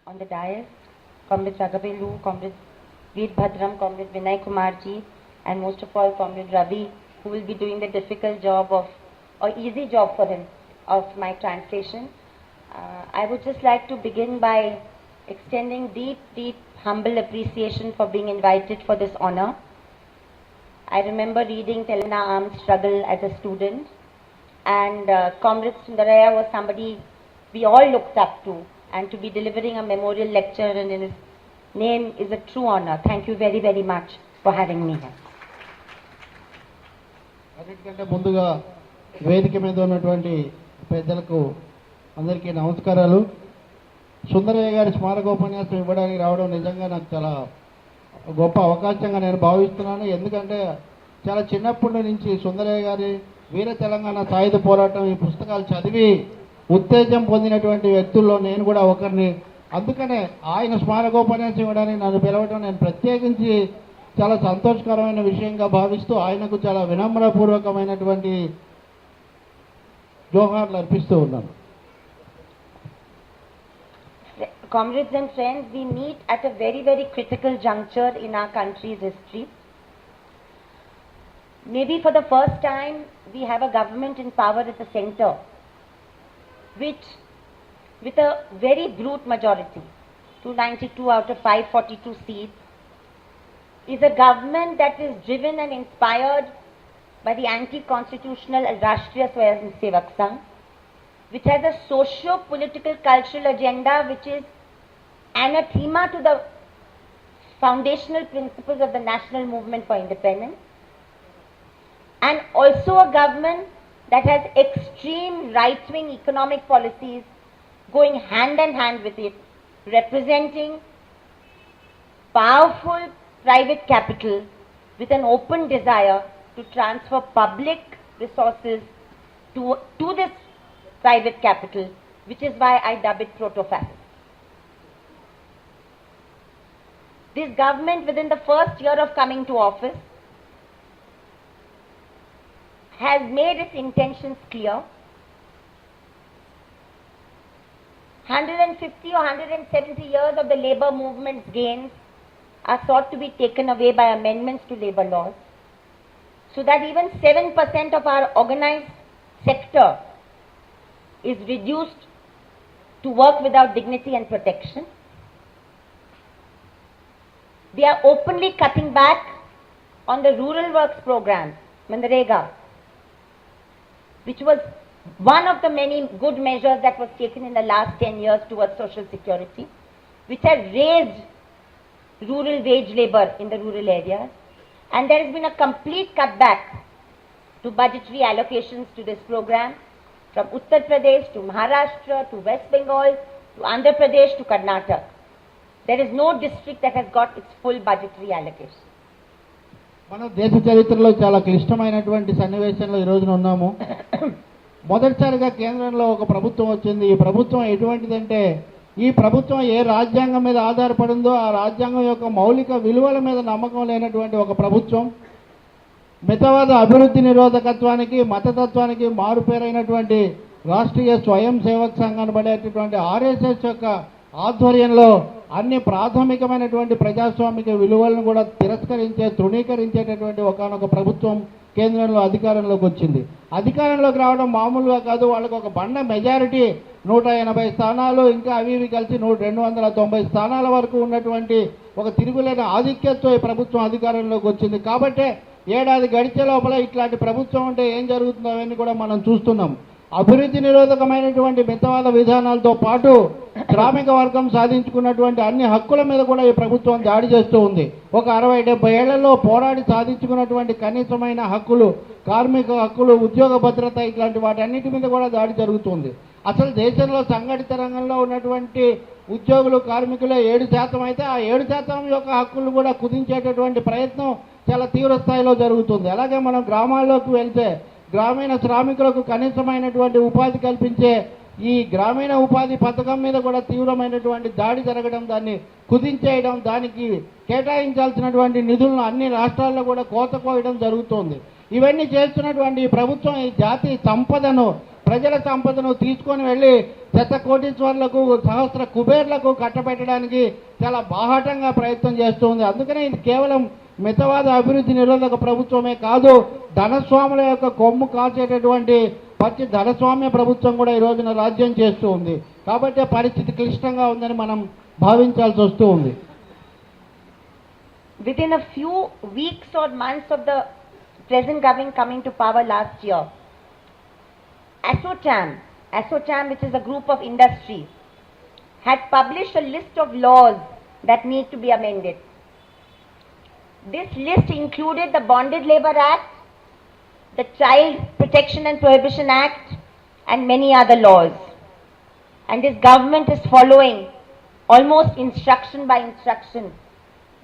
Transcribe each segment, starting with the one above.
on the dais, Comrade Raghavelu, Comrade Veerbhadram, Comrade Vinay Kumarji, and most of all Comrade Ravi, who will be doing the difficult job of, or easy job for him, of my translation. I would just like to begin by extending deep, humble appreciation for being invited for this honor. I remember reading Telangana Armed Struggle as a student, and Comrade Sundaraya was somebody we all looked up to, and to be delivering a memorial lecture and in his name is a true honor. Thank you very, very much for having me here. అన్నిటికంటే ముందుగా వేదిక మీద ఉన్నటువంటి పెద్దలకు అందరికీ నమస్కారాలు. సుందరయ్య గారి స్మారకోపన్యాసం ఇవ్వడానికి రావడం నిజంగా నాకు చాలా గొప్ప అవకాశంగా నేను భావిస్తున్నాను. ఎందుకంటే చాలా చిన్నప్పటి నుంచి సుందరయ్య గారి వీర తెలంగాణ సాయుధ పోరాటం ఈ పుస్తకాలు చదివి ఉత్తేజం పొందినటువంటి వ్యక్తుల్లో నేను కూడా ఒకరిని. అందుకనే ఆయన స్మారకోపన్యాసం ఇవ్వడానికి నన్ను పిలవడం నేను ప్రత్యేకించి చాలా సంతోషకరమైన విషయంగా భావిస్తూ ఆయనకు చాలా వినమ్రపూర్వకమైనటువంటి జోహార్లు అర్పిస్తూ ఉన్నాను. Comrades and friends, we meet at a very, very critical juncture in our country's history. Maybe for the first time, we have a government in power at the center, which, with a very brute majority, 292 out of 542 seats, is a government that is driven and inspired by the anti-constitutional Rashtriya Swayamsevak Sangh, which has a socio-political cultural agenda which is anathema to the foundational principles of the national movement for independence, and also a government that has extreme right-wing economic policies going hand in hand with it, representing powerful private capital with an open desire to transfer public resources to this private capital, which is why I dub it proto-fascist. This government, within the first year of coming to office, has made its intentions clear. 150 or 170 years of the labor movement's gains are sought to be taken away by amendments to labor laws, so that even 7% of our organized sector is reduced to work without dignity and protection. They are openly cutting back on the rural works program, Manrega, which was one of the many good measures that was taken in the last 10 years towards social security, which has raised rural wage labor in the rural areas. And there has been a complete cutback to budgetary allocations to this program, from Uttar Pradesh to Maharashtra to West Bengal to Andhra Pradesh to Karnataka. There is no district that has got its full budgetary allocation. మన దేశ చరిత్రలో చాలా క్లిష్టమైనటువంటి సన్నివేశంలో ఈ రోజున ఉన్నాము. మొదటిసారిగా కేంద్రంలో ఒక ప్రభుత్వం వచ్చింది. ఈ ప్రభుత్వం ఎటువంటిదంటే, ఈ ప్రభుత్వం ఏ రాజ్యాంగం మీద ఆధారపడిందో ఆ రాజ్యాంగం యొక్క మౌలిక విలువల మీద నమ్మకం లేనటువంటి ఒక ప్రభుత్వం. మితవాద అభివృద్ధి నిరోధకత్వానికి మతతత్వానికి మారుపేరైనటువంటి రాష్ట్రీయ స్వయం సేవక్ సంఘ్ అనబడేటటువంటి ఆర్ఎస్ఎస్ యొక్క ఆధ్వర్యంలో అన్ని ప్రాథమికమైనటువంటి ప్రజాస్వామిక విలువలను కూడా తృణీకరించేటటువంటి ఒకానొక ప్రభుత్వం కేంద్రంలో అధికారంలోకి వచ్చింది. అధికారంలోకి రావడం మామూలుగా కాదు. వాళ్ళకు ఒక బండ మెజారిటీ 180 స్థానాలు, ఇంకా అవి ఇవి కలిసి 290 స్థానాల వరకు ఉన్నటువంటి ఒక తిరుగులేని ఆధిక్యతతో ఈ ప్రభుత్వం అధికారంలోకి వచ్చింది. కాబట్టే ఏడాది గడిచే లోపల ఇట్లాంటి ప్రభుత్వం ఉంటే ఏం జరుగుతుందో అవన్నీ కూడా మనం చూస్తున్నాం. అభివృద్ధి నిరోధకమైనటువంటి మితవాద విధానాలతో పాటు శ్రామిక వర్గం సాధించుకున్నటువంటి అన్ని హక్కుల మీద కూడా ఈ ప్రభుత్వం దాడి చేస్తూ ఉంది. ఒక 60-70 ఏళ్లలో పోరాడి సాధించుకున్నటువంటి కనీసమైన హక్కులు, కార్మిక హక్కులు, ఉద్యోగ భద్రత, ఇట్లాంటి వాటన్నిటి మీద కూడా దాడి జరుగుతుంది. అసలు దేశంలో సంఘటిత రంగంలో ఉన్నటువంటి ఉద్యోగులు, కార్మికులే 7% అయితే ఆ 7% యొక్క హక్కులు కూడా కుదించేటటువంటి ప్రయత్నం చాలా తీవ్ర స్థాయిలో జరుగుతుంది. అలాగే మనం గ్రామాల్లోకి వెళ్తే గ్రామీణ శ్రామికులకు కనీసమైనటువంటి ఉపాధి కల్పించే ఈ గ్రామీణ ఉపాధి పథకం మీద కూడా తీవ్రమైనటువంటి దాడి జరగడం, దాన్ని కుదించేయడం, దానికి కేటాయించాల్సినటువంటి నిధులను అన్ని రాష్ట్రాల్లో కూడా కోత కోయడం జరుగుతోంది. ఇవన్నీ చేస్తున్నటువంటి ప్రభుత్వం ఈ జాతి సంపదను ప్రజల సంపదను తీసుకొని వెళ్ళి శతకోటీశ్వర్లకు సహస్ర కుబేర్లకు కట్టబెట్టడానికి చాలా బాహాటంగా ప్రయత్నం చేస్తూ ఉంది. అందుకనే ఇది కేవలం మితవాద అభివృద్ధి నిరోధక ప్రభుత్వమే కాదు, ధనస్వాముల యొక్క కొమ్ము కాల్చేటటువంటి పచ్చి ధనస్వామ్య ప్రభుత్వం కూడా ఈ రోజున రాజ్యం చేస్తూ ఉంది. కాబట్టి పరిస్థితి క్లిష్టంగా ఉందని మనం భావించాల్సి వస్తూ ఉంది. Within a few weeks or months of the present government coming to power last year, ASSOCHAM, which is a group of industries, had published a list of laws that need to be amended. This list included the Bonded Labour Act, the Child Protection and Prohibition Act, and many other laws. And this government is following almost instruction by instruction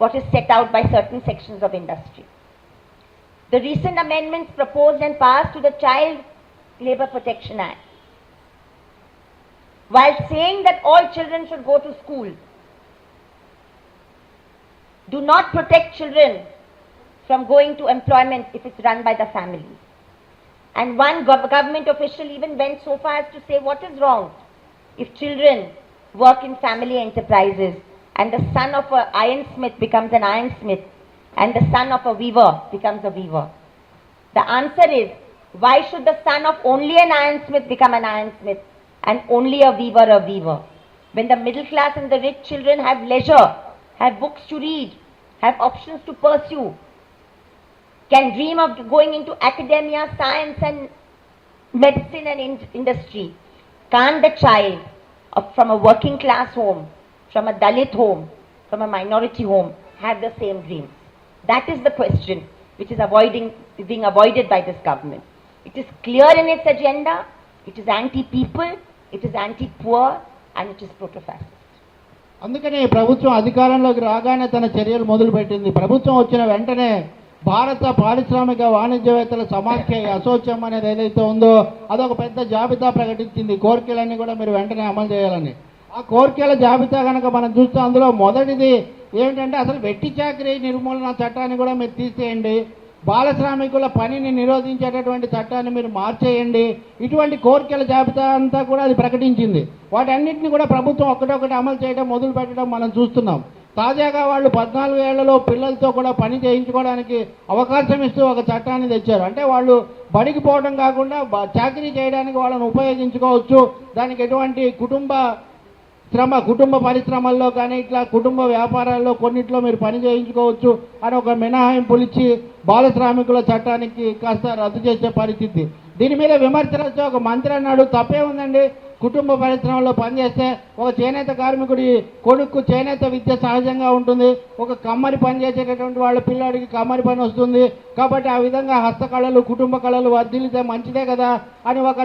what is set out by certain sections of industry. The recent amendments proposed and passed to the Child Labour Protection Act, while saying that all children should go to school, do not protect children from going to employment if it's run by the family. And one government official even went so far as to say, what is wrong if children work in family enterprises and the son of an ironsmith becomes an ironsmith and the son of a weaver becomes a weaver? The answer is, why should the son of only an ironsmith become an ironsmith and only a weaver, when the middle class and the rich children have leisure, have books to read, have options to pursue, can dream of going into academia, science and medicine and industry? Can't the child from a working class home, from a Dalit home, from a minority home have the same dreams? That is the question which is being avoided by this government. It is clear in its agenda, it is anti-people, it is anti-poor, and it is proto-fascist. అందుకనే ప్రభుత్వం అధికారంలోకి రాగానే తన చర్యలు మొదలుపెట్టింది. ప్రభుత్వం వచ్చిన వెంటనే భారత పారిశ్రామిక వాణిజ్యవేత్తల సమాఖ్య అసోచ్యం అనేది ఏదైతే ఉందో అదొక పెద్ద జాబితా ప్రకటించింది. కోరికలన్నీ కూడా మీరు వెంటనే అమలు చేయాలని. ఆ కోరికల జాబితా కనుక మనం చూస్తే అందులో మొదటిది ఏమిటంటే అసలు వెట్టి చాకరీ నిర్మూలన చట్టాన్ని కూడా మీరు తీసేయండి, బాల శ్రామికుల పనిని నిరోధించేటటువంటి చట్టాన్ని మీరు మార్చేయండి. ఇటువంటి కోరికల జాబితా అంతా కూడా అది ప్రకటించింది. వాటన్నింటినీ కూడా ప్రభుత్వం ఒకటొకటి అమలు చేయడం మొదలు పెట్టడం మనం చూస్తున్నాం. తాజాగా వాళ్ళు 14 ఏళ్లలో పిల్లలతో కూడా పని చేయించుకోవడానికి అవకాశం ఇస్తూ ఒక చట్టాన్ని తెచ్చారు. అంటే వాళ్ళు బడికి పోవడం కాకుండా చాకరీ చేయడానికి వాళ్ళని ఉపయోగించుకోవచ్చు. దానికి ఎటువంటి కుటుంబ పరిశ్రమల్లో కానీ ఇట్లా కుటుంబ వ్యాపారాల్లో కొన్నిట్లో మీరు పని చేయించుకోవచ్చు అని ఒక మినహాయింపులు ఇచ్చి బాల శ్రామికుల చట్టానికి కాస్త రద్దు చేసే పరిస్థితి. దీని మీద విమర్శలు వస్తే ఒక మంత్రి అన్నాడు, తప్పే ఉందండి, కుటుంబ పరిశ్రమలో పనిచేస్తే ఒక చేనేత కార్మికుడి కొడుకు చేనేత విద్య సహజంగా ఉంటుంది, ఒక కమ్మరి పని చేసేటటువంటి వాళ్ళ పిల్లాడికి కమ్మరి పని వస్తుంది, కాబట్టి ఆ విధంగా హస్తకళలు కుటుంబ కళలు వర్ధిల్లితే మంచిదే కదా అని ఒక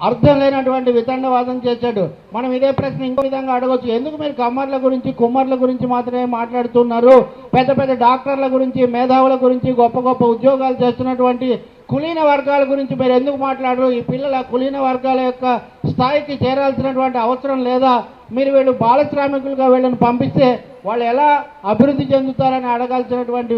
అర్థం లేనటువంటి వితండవాదం చేశాడు. మనం ఇదే ప్రశ్న ఇంకో విధంగా అడగొచ్చు, ఎందుకు మీరు కమ్మర్ల గురించి కుమ్మర్ల గురించి మాత్రమే మాట్లాడుతున్నారు? పెద్ద పెద్ద డాక్టర్ల గురించి, మేధావుల గురించి, గొప్ప గొప్ప ఉద్యోగాలు చేస్తున్నటువంటి కులీన వర్గాల గురించి మీరు ఎందుకు మాట్లాడరు? ఈ పిల్లల కులీన వర్గాల యొక్క స్థాయికి చేరాల్సినటువంటి అవసరం లేదా? మీరు వీళ్ళు బాల శ్రామికులుగా వీళ్ళని పంపిస్తే వాళ్ళు ఎలా అభివృద్ధి చెందుతారని అడగాల్సినటువంటి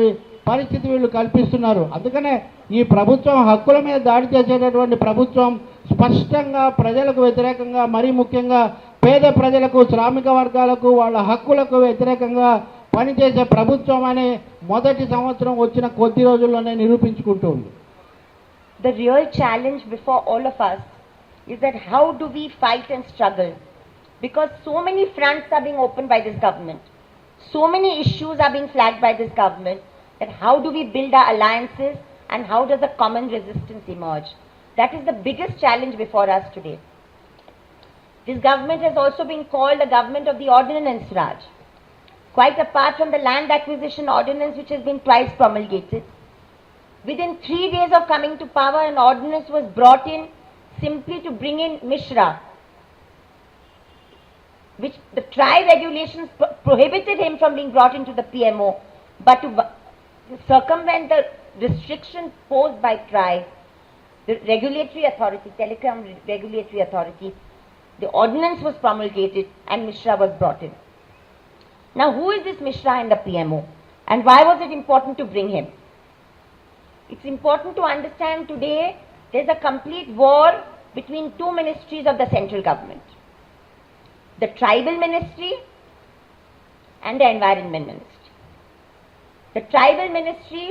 పరిస్థితి వీళ్ళు కల్పిస్తున్నారు. అందుకనే ఈ ప్రభుత్వం హక్కుల మీద దాడి చేసేటటువంటి ప్రభుత్వం స్పష్టంగా ప్రజలకు వ్యతిరేకంగా, మరీ ముఖ్యంగా పేద ప్రజలకు, శ్రామిక వర్గాలకు, వాళ్ళ హక్కులకు వ్యతిరేకంగా పనిచేసే ప్రభుత్వం అనే మొదటి సంవత్సరం వచ్చిన కొద్ది రోజుల్లోనే నిరూపించుకుంటుంది. The real challenge before all of us is that how do we fight and struggle? Because so many fronts are being opened by this government. So many issues are being flagged by this government, that how do we build our alliances and how does a common resistance emerge? That is the biggest challenge before us today. This government has also been called a government of the Ordinance Raj. Quite apart from the land acquisition ordinance which has been twice promulgated, within 3 days of coming to power, an ordinance was brought in simply to bring in Mishra, which the TRAI regulations prohibited him from being brought into the PMO, but to circumvent the restrictions posed by TRAI, the regulatory authority, telecom regulatory authority, the ordinance was promulgated and Mishra was brought in. Now who is this Mishra in the PMO and why was it important to bring him? It's important to understand today there's a complete war between two ministries of the central government, the Tribal Ministry and the Environment Ministry. The Tribal Ministry,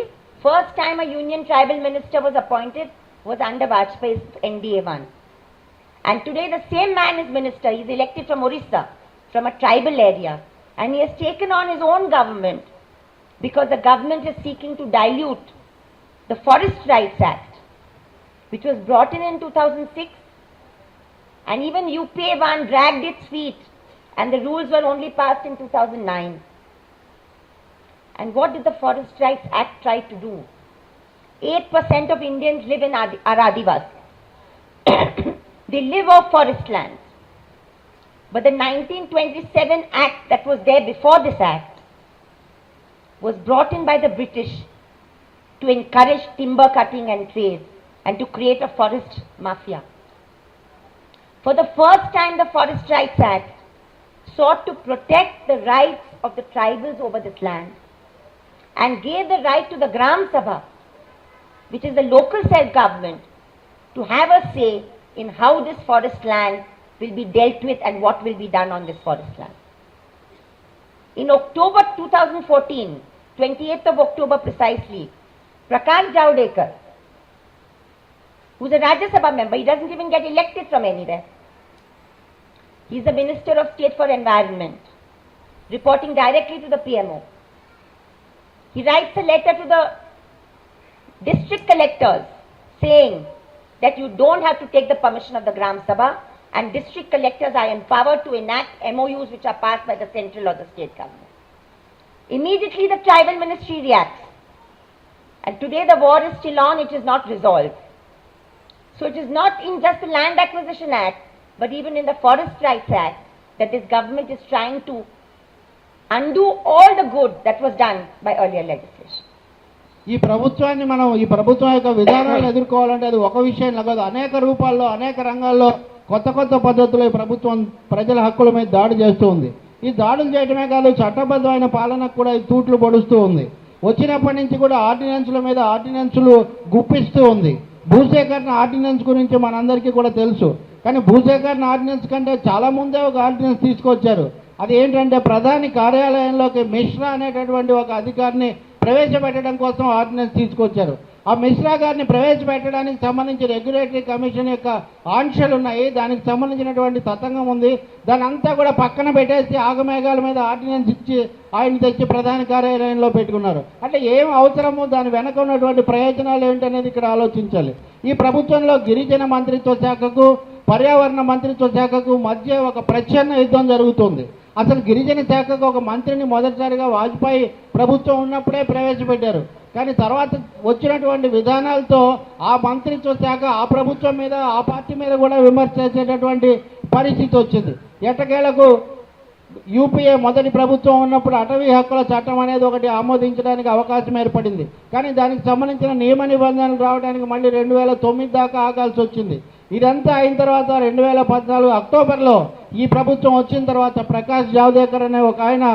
first time a Union Tribal Minister was appointed was under Vajpayee's NDA-1. And today the same man is minister. He is elected from Orissa, from a tribal area. And he has taken on his own government because the government is seeking to dilute the Forest Rights Act, which was brought in 2006. And even UPA-1 dragged its feet, and the rules were only passed in 2009. And what did the Forest Rights Act try to do? 8% of Indians live in are Adivasi. They live off forest lands. But the 1927 Act that was there before this Act was brought in by the British to encourage timber cutting and trade and to create a forest mafia. For the first time, the Forest Rights Act sought to protect the rights of the tribals over this land and gave the right to the Gram Sabha, which is the local self-government, to have a say in how this forest land will be dealt with and what will be done on this forest land. In October 2014, 28th of October precisely, Prakash Javadekar, who's a Rajya Sabha member, he doesn't even get elected from anywhere. He's the Minister of State for Environment, reporting directly to the PMO. He writes a letter to the district collectors saying that you don't have to take the permission of the Gram Sabha, and district collectors are empowered to enact MOUs which are passed by the central or the state government. Immediately the tribal ministry reacts. And today the war is still on, it is not resolved. So it is not in just the Land Acquisition Act, but even in the Forest Rights Act, that this government is trying to undo all the good that was done by earlier legislation. ఈ ప్రభుత్వాన్ని మనం ఈ ప్రభుత్వం యొక్క విధానాలను ఎదుర్కోవాలంటే అది ఒక విషయం కాదు, అనేక రూపాల్లో అనేక రంగాల్లో కొత్త కొత్త పద్ధతుల్లో ఈ ప్రభుత్వం ప్రజల హక్కుల మీద దాడి చేస్తూ ఉంది. ఈ దాడులు చేయడమే కాదు, చట్టబద్ధమైన పాలనకు కూడా ఈ తూట్లు పొడుస్తూ ఉంది. వచ్చినప్పటి నుంచి కూడా ఆర్డినెన్స్ల మీద ఆర్డినెన్స్లు గుప్పిస్తూ ఉంది. భూసేకరణ ఆర్డినెన్స్ గురించి మనందరికీ కూడా తెలుసు. కానీ భూసేకరణ ఆర్డినెన్స్ కంటే చాలా ముందే ఒక ఆర్డినెన్స్ తీసుకొచ్చారు. అది ఏంటంటే ప్రధాని కార్యాలయంలోకి మిశ్రా అనేటటువంటి ఒక అధికారిని ప్రవేశపెట్టడం కోసం ఆర్డినెన్స్ తీసుకొచ్చారు. ఆ మిశ్రా గారిని ప్రవేశపెట్టడానికి సంబంధించి రెగ్యులేటరీ కమిషన్ యొక్క ఆంక్షలు ఉన్నాయి, దానికి సంబంధించినటువంటి తతంగం ఉంది. దాని అంతా కూడా పక్కన పెట్టేసి ఆగమేఘాల మీద ఆర్డినెన్స్ ఇచ్చి ఆయన తెచ్చి ప్రధాన కార్యాలయంలో పెట్టుకున్నారు. అంటే ఏం అవసరమో దాని వెనక ఉన్నటువంటి ప్రయోజనాలు ఏంటనేది ఇక్కడ ఆలోచించాలి. ఈ ప్రభుత్వంలో గిరిజన మంత్రిత్వ శాఖకు పర్యావరణ మంత్రిత్వ శాఖకు మధ్య ఒక ప్రచ్ఛన్న యుద్ధం జరుగుతుంది. అసలు గిరిజన శాఖకు ఒక మంత్రిని మొదటిసారిగా వాజ్పేయి ప్రభుత్వం ఉన్నప్పుడే ప్రవేశపెట్టారు. కానీ తర్వాత వచ్చినటువంటి విధానాలతో ఆ మంత్రిత్వ శాఖ ఆ ప్రభుత్వం మీద ఆ పార్టీ మీద కూడా విమర్శ చేసేటటువంటి పరిస్థితి వచ్చింది. ఎట్టకేలకు యూపీఏ మొదటి ప్రభుత్వం ఉన్నప్పుడు అటవీ హక్కుల చట్టం అనేది ఒకటి ఆమోదించడానికి అవకాశం ఏర్పడింది. కానీ దానికి సంబంధించిన నియమ నిబంధనలు రావడానికి మళ్ళీ 2009 దాకా ఆగాల్సి వచ్చింది. ఇదంతా అయిన తర్వాత 2014 అక్టోబర్లో ఈ ప్రభుత్వం వచ్చిన తర్వాత ప్రకాష్ జావదేకర్ అనే ఒక ఆయన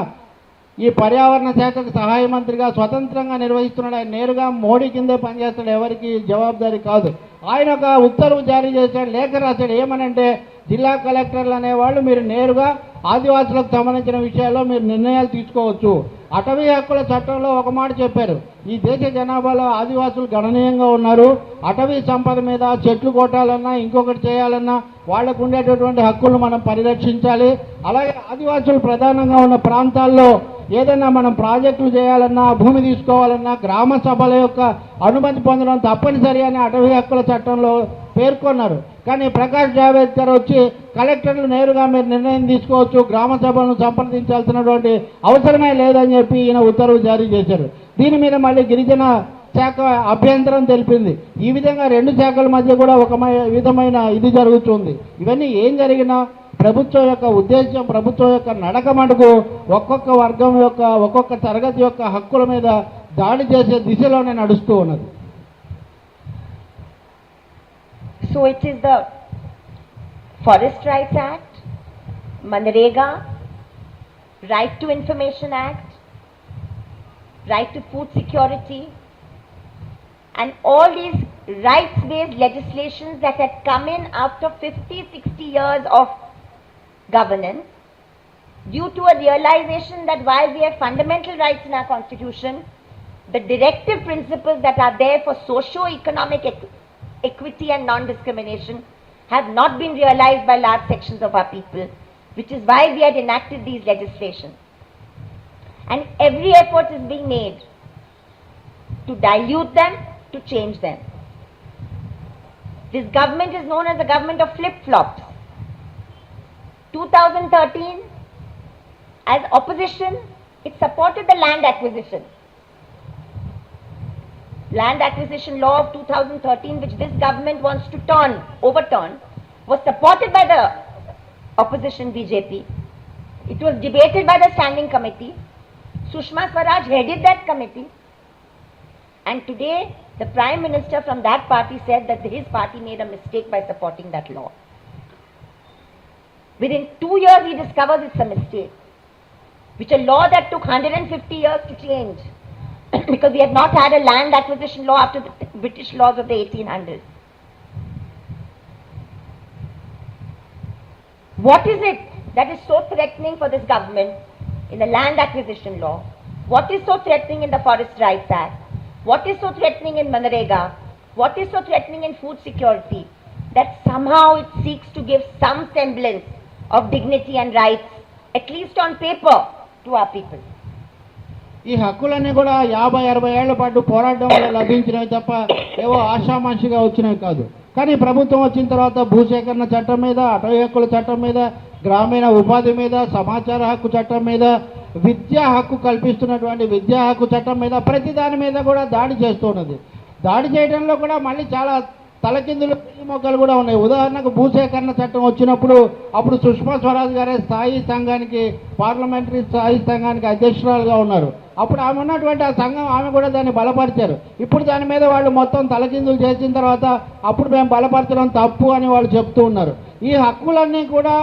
ఈ పర్యావరణ శాఖకు సహాయ మంత్రిగా స్వతంత్రంగా నిర్వహిస్తున్నాడు. ఆయన నేరుగా మోడీ కిందే పనిచేస్తాడు, ఎవరికి జవాబుదారీ కాదు. ఆయన ఒక ఉత్తర్వు జారీ చేశాడు, లేఖ రాశాడు. ఏమనంటే జిల్లా కలెక్టర్లు అనేవాళ్ళు మీరు నేరుగా ఆదివాసులకు సంబంధించిన విషయాల్లో మీరు నిర్ణయాలు తీసుకోవచ్చు. అటవీ హక్కుల చట్టంలో ఒక మాట చెప్పారు, ఈ దేశ జనాభాలో ఆదివాసులు గణనీయంగా ఉన్నారు. అటవీ సంపద మీద చెట్లు కొట్టాలన్నా ఇంకొకటి చేయాలన్నా వాళ్లకు ఉండేటటువంటి హక్కులను మనం పరిరక్షించాలి. అలాగే ఆదివాసులు ప్రధానంగా ఉన్న ప్రాంతాల్లో ఏదైనా మనం ప్రాజెక్టులు చేయాలన్నా భూమి తీసుకోవాలన్నా గ్రామ సభల యొక్క అనుమతి పొందడం తప్పనిసరి అని అటవీ హక్కుల చట్టంలో పేర్కొన్నారు. కానీ ప్రకాష్ జావదేకర్ వచ్చి కలెక్టర్లు నేరుగా మీరు నిర్ణయం తీసుకోవచ్చు, గ్రామ సభలను సంప్రదించాల్సినటువంటి అవసరమే లేదని చెప్పి ఈయన ఉత్తర్వు జారీ చేశారు. దీని మీద మళ్ళీ గిరిజన శాఖ అభ్యంతరం తెలిపింది. ఈ విధంగా రెండు శాఖల మధ్య కూడా ఒక విధమైన ఇది జరుగుతుంది. ఇవన్నీ ఏం జరిగినా ప్రభుత్వం యొక్క ఉద్దేశం, ప్రభుత్వం యొక్క నడక మటుకు ఒక్కొక్క వర్గం యొక్క ఒక్కొక్క తరగతి యొక్క హక్కుల మీద దాడి చేసే దిశలోనే నడుస్తూ ఉన్నది. So it is the Forest Rights Act, Manrega, Right to Information Act, Right to Food Security, and all these rights-based legislations that had come in after 50, 60 years of governance, due to a realization that while we have fundamental rights in our constitution, the directive principles that are there for socio-economic equity and non-discrimination have not been realized by large sections of our people, which is why we had enacted these legislations. And every effort is being made to dilute them, to change them. This government is known as the government of flip-flops. 2013, as opposition, it supported the land acquisition. Land acquisition law of 2013, which this government wants to overturn, was supported by the opposition BJP. It was debated by the standing committee. Sushma Swaraj headed that committee. And today, the Prime Minister from that party said that his party made a mistake by supporting that law. Within 2 years, he discovers it's a mistake, which a law that took 150 years to change, because we had not had a land acquisition law after the British laws of the 1800s. What is it that is so threatening for this government in the land acquisition law? What is so threatening in the Forest Rights Act? What is so threatening in Manrega? What is so threatening in food security? That somehow it seeks to give some semblance of dignity and rights, at least on paper, to our people. ఈ హక్కులన్నీ కూడా 50-60 ఏళ్ల పాటు పోరాటం వల్ల లభించినవి తప్ప ఏవో ఆషామాషిగా వచ్చినవి కాదు. కానీ ప్రభుత్వం వచ్చిన తర్వాత భూసేకరణ చట్టం మీద, అటవీ హక్కుల చట్టం మీద, గ్రామీణ ఉపాధి మీద, సమాచార హక్కు చట్టం మీద, విద్యా హక్కు కల్పిస్తున్నటువంటి విద్యా హక్కు చట్టం మీద, ప్రతి దాని మీద కూడా దాడి చేస్తున్నది. దాడి చేయడంలో కూడా మళ్ళీ చాలా తలకిందులు మొక్కలు కూడా ఉన్నాయి. ఉదాహరణకు భూసేకరణ చట్టం వచ్చినప్పుడు అప్పుడు సుష్మా స్వరాజ్ గారే స్థాయి సంఘానికి, పార్లమెంటరీ స్థాయి సంఘానికి అధ్యక్షురాలుగా ఉన్నారు. అప్పుడు ఆమె ఉన్నటువంటి ఆ సంఘం, ఆమె కూడా దాన్ని బలపరిచారు. ఇప్పుడు దాని మీద వాళ్ళు మొత్తం తలకిందులు చేసిన తర్వాత అప్పుడు మేము బలపరచడం తప్పు అని వాళ్ళు చెప్తూ ఉన్నారు. ఈ హక్కులన్నీ కూడా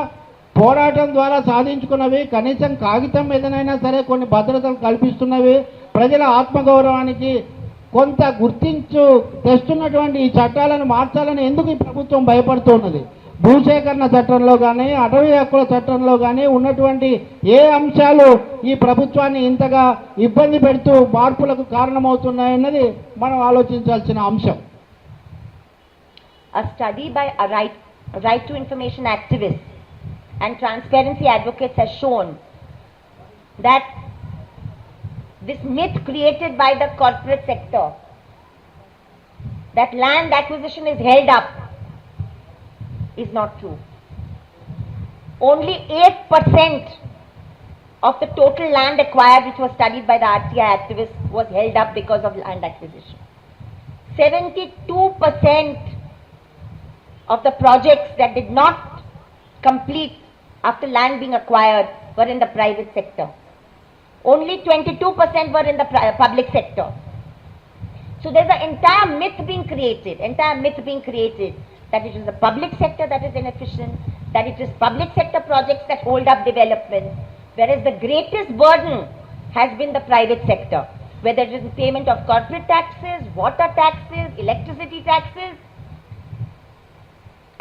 పోరాటం ద్వారా సాధించుకున్నవి, కనీసం కాగితం మీదనైనా సరే కొన్ని భద్రతలు కల్పిస్తున్నవి, ప్రజల ఆత్మగౌరవానికి కొంత గుర్తించు తెస్తున్నటువంటి ఈ చట్టాలను మార్చాలని ఎందుకు ఈ ప్రభుత్వం భయపడుతున్నది? భూసేకరణ చట్టంలో కానీ, అటవీ హక్కుల చట్టంలో కానీ ఉన్నటువంటి ఏ అంశాలు ఈ ప్రభుత్వాన్ని ఇంతగా ఇబ్బంది పెడుతూ మార్పులకు కారణమవుతున్నాయన్నది మనం ఆలోచించాల్సిన అంశం. A study by a right to information activists and transparency advocates has shown that this myth created by the corporate sector, that land acquisition is held up, is not true. Only 8% of the total land acquired, which was studied by the RTI activists, was held up because of land acquisition. 72% of the projects that did not complete after land being acquired were in the private sector. Only 22% were in the public sector. So there's an entire myth being created that it is the public sector that is inefficient, that it is public sector projects that hold up development, whereas the greatest burden has been the private sector, whether it is in payment of corporate taxes, water taxes, electricity taxes.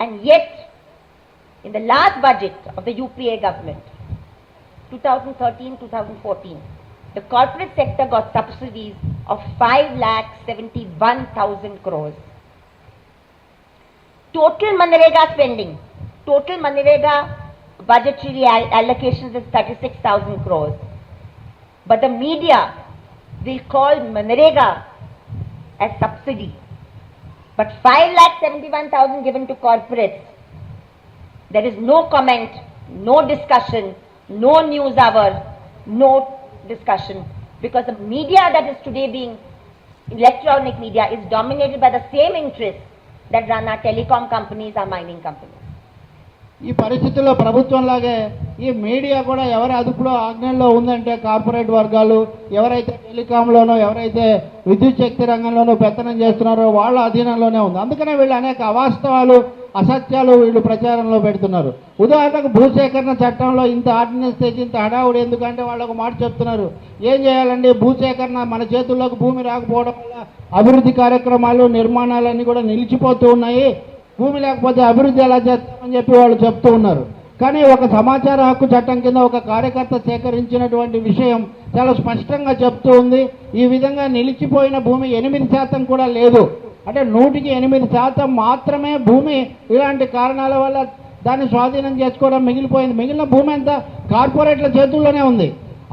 And yet, in the last budget of the UPA government, 2013-2014, the corporate sector got subsidies of 5,71,000 crores. Total Manrega spending, total Manrega budgetary allocations is 36,000 crores. But the media will call Manrega as subsidy. But 5,71,000 given to corporates, there is no comment, no discussion, no news hour, no discussion, because the media that is today being electronic media is dominated by the same interests that run our telecom companies, our mining companies. ఈ పరిస్థితుల్లో ప్రభుత్వంలాగే ఈ media కూడా ఎవరి అదుపులో ఆజ్ఞల్లో ఉందంటే corporate వర్గాలు ఎవరైతే టెలికాంలోనో, ఎవరైతే విద్యుత్ శక్తి రంగంలోనో పెత్తనం చేస్తున్నారో వాళ్ళ అధీనంలోనే ఉంది. అందుకనే వీళ్ళు అనేక అవాస్తవాలు, అసత్యాలు వీళ్ళు ప్రచారంలో పెడుతున్నారు. ఉదాహరణకు భూసేకరణ చట్టంలో ఇంత ఆర్డినెన్స్ తెచ్చి ఇంత హడావుడి ఎందుకంటే వాళ్ళు ఒక మాట చెప్తున్నారు, ఏం చేయాలండి, భూసేకరణ మన చేతుల్లోకి భూమి రాకపోవడం వల్ల అభివృద్ధి కార్యక్రమాలు నిర్మాణాలన్నీ కూడా నిలిచిపోతూ ఉన్నాయి, భూమి లేకపోతే అభివృద్ధి ఎలా చేస్తామని చెప్పి వాళ్ళు చెప్తూ ఉన్నారు. కానీ ఒక సమాచార హక్కు చట్టం కింద ఒక కార్యకర్త సేకరించినటువంటి విషయం చాలా స్పష్టంగా చెప్తూ ఉంది. ఈ విధంగా నిలిచిపోయిన భూమి 8% కూడా లేదు. అంటే 100% మాత్రమే భూమి ఇలాంటి కారణాల వల్ల దాన్ని స్వాధీనం చేసుకోవడం మిగిలిపోయింది. మిగిలిన భూమి అంతా కార్పొరేట్ల చేతుల్లోనే ఉంది.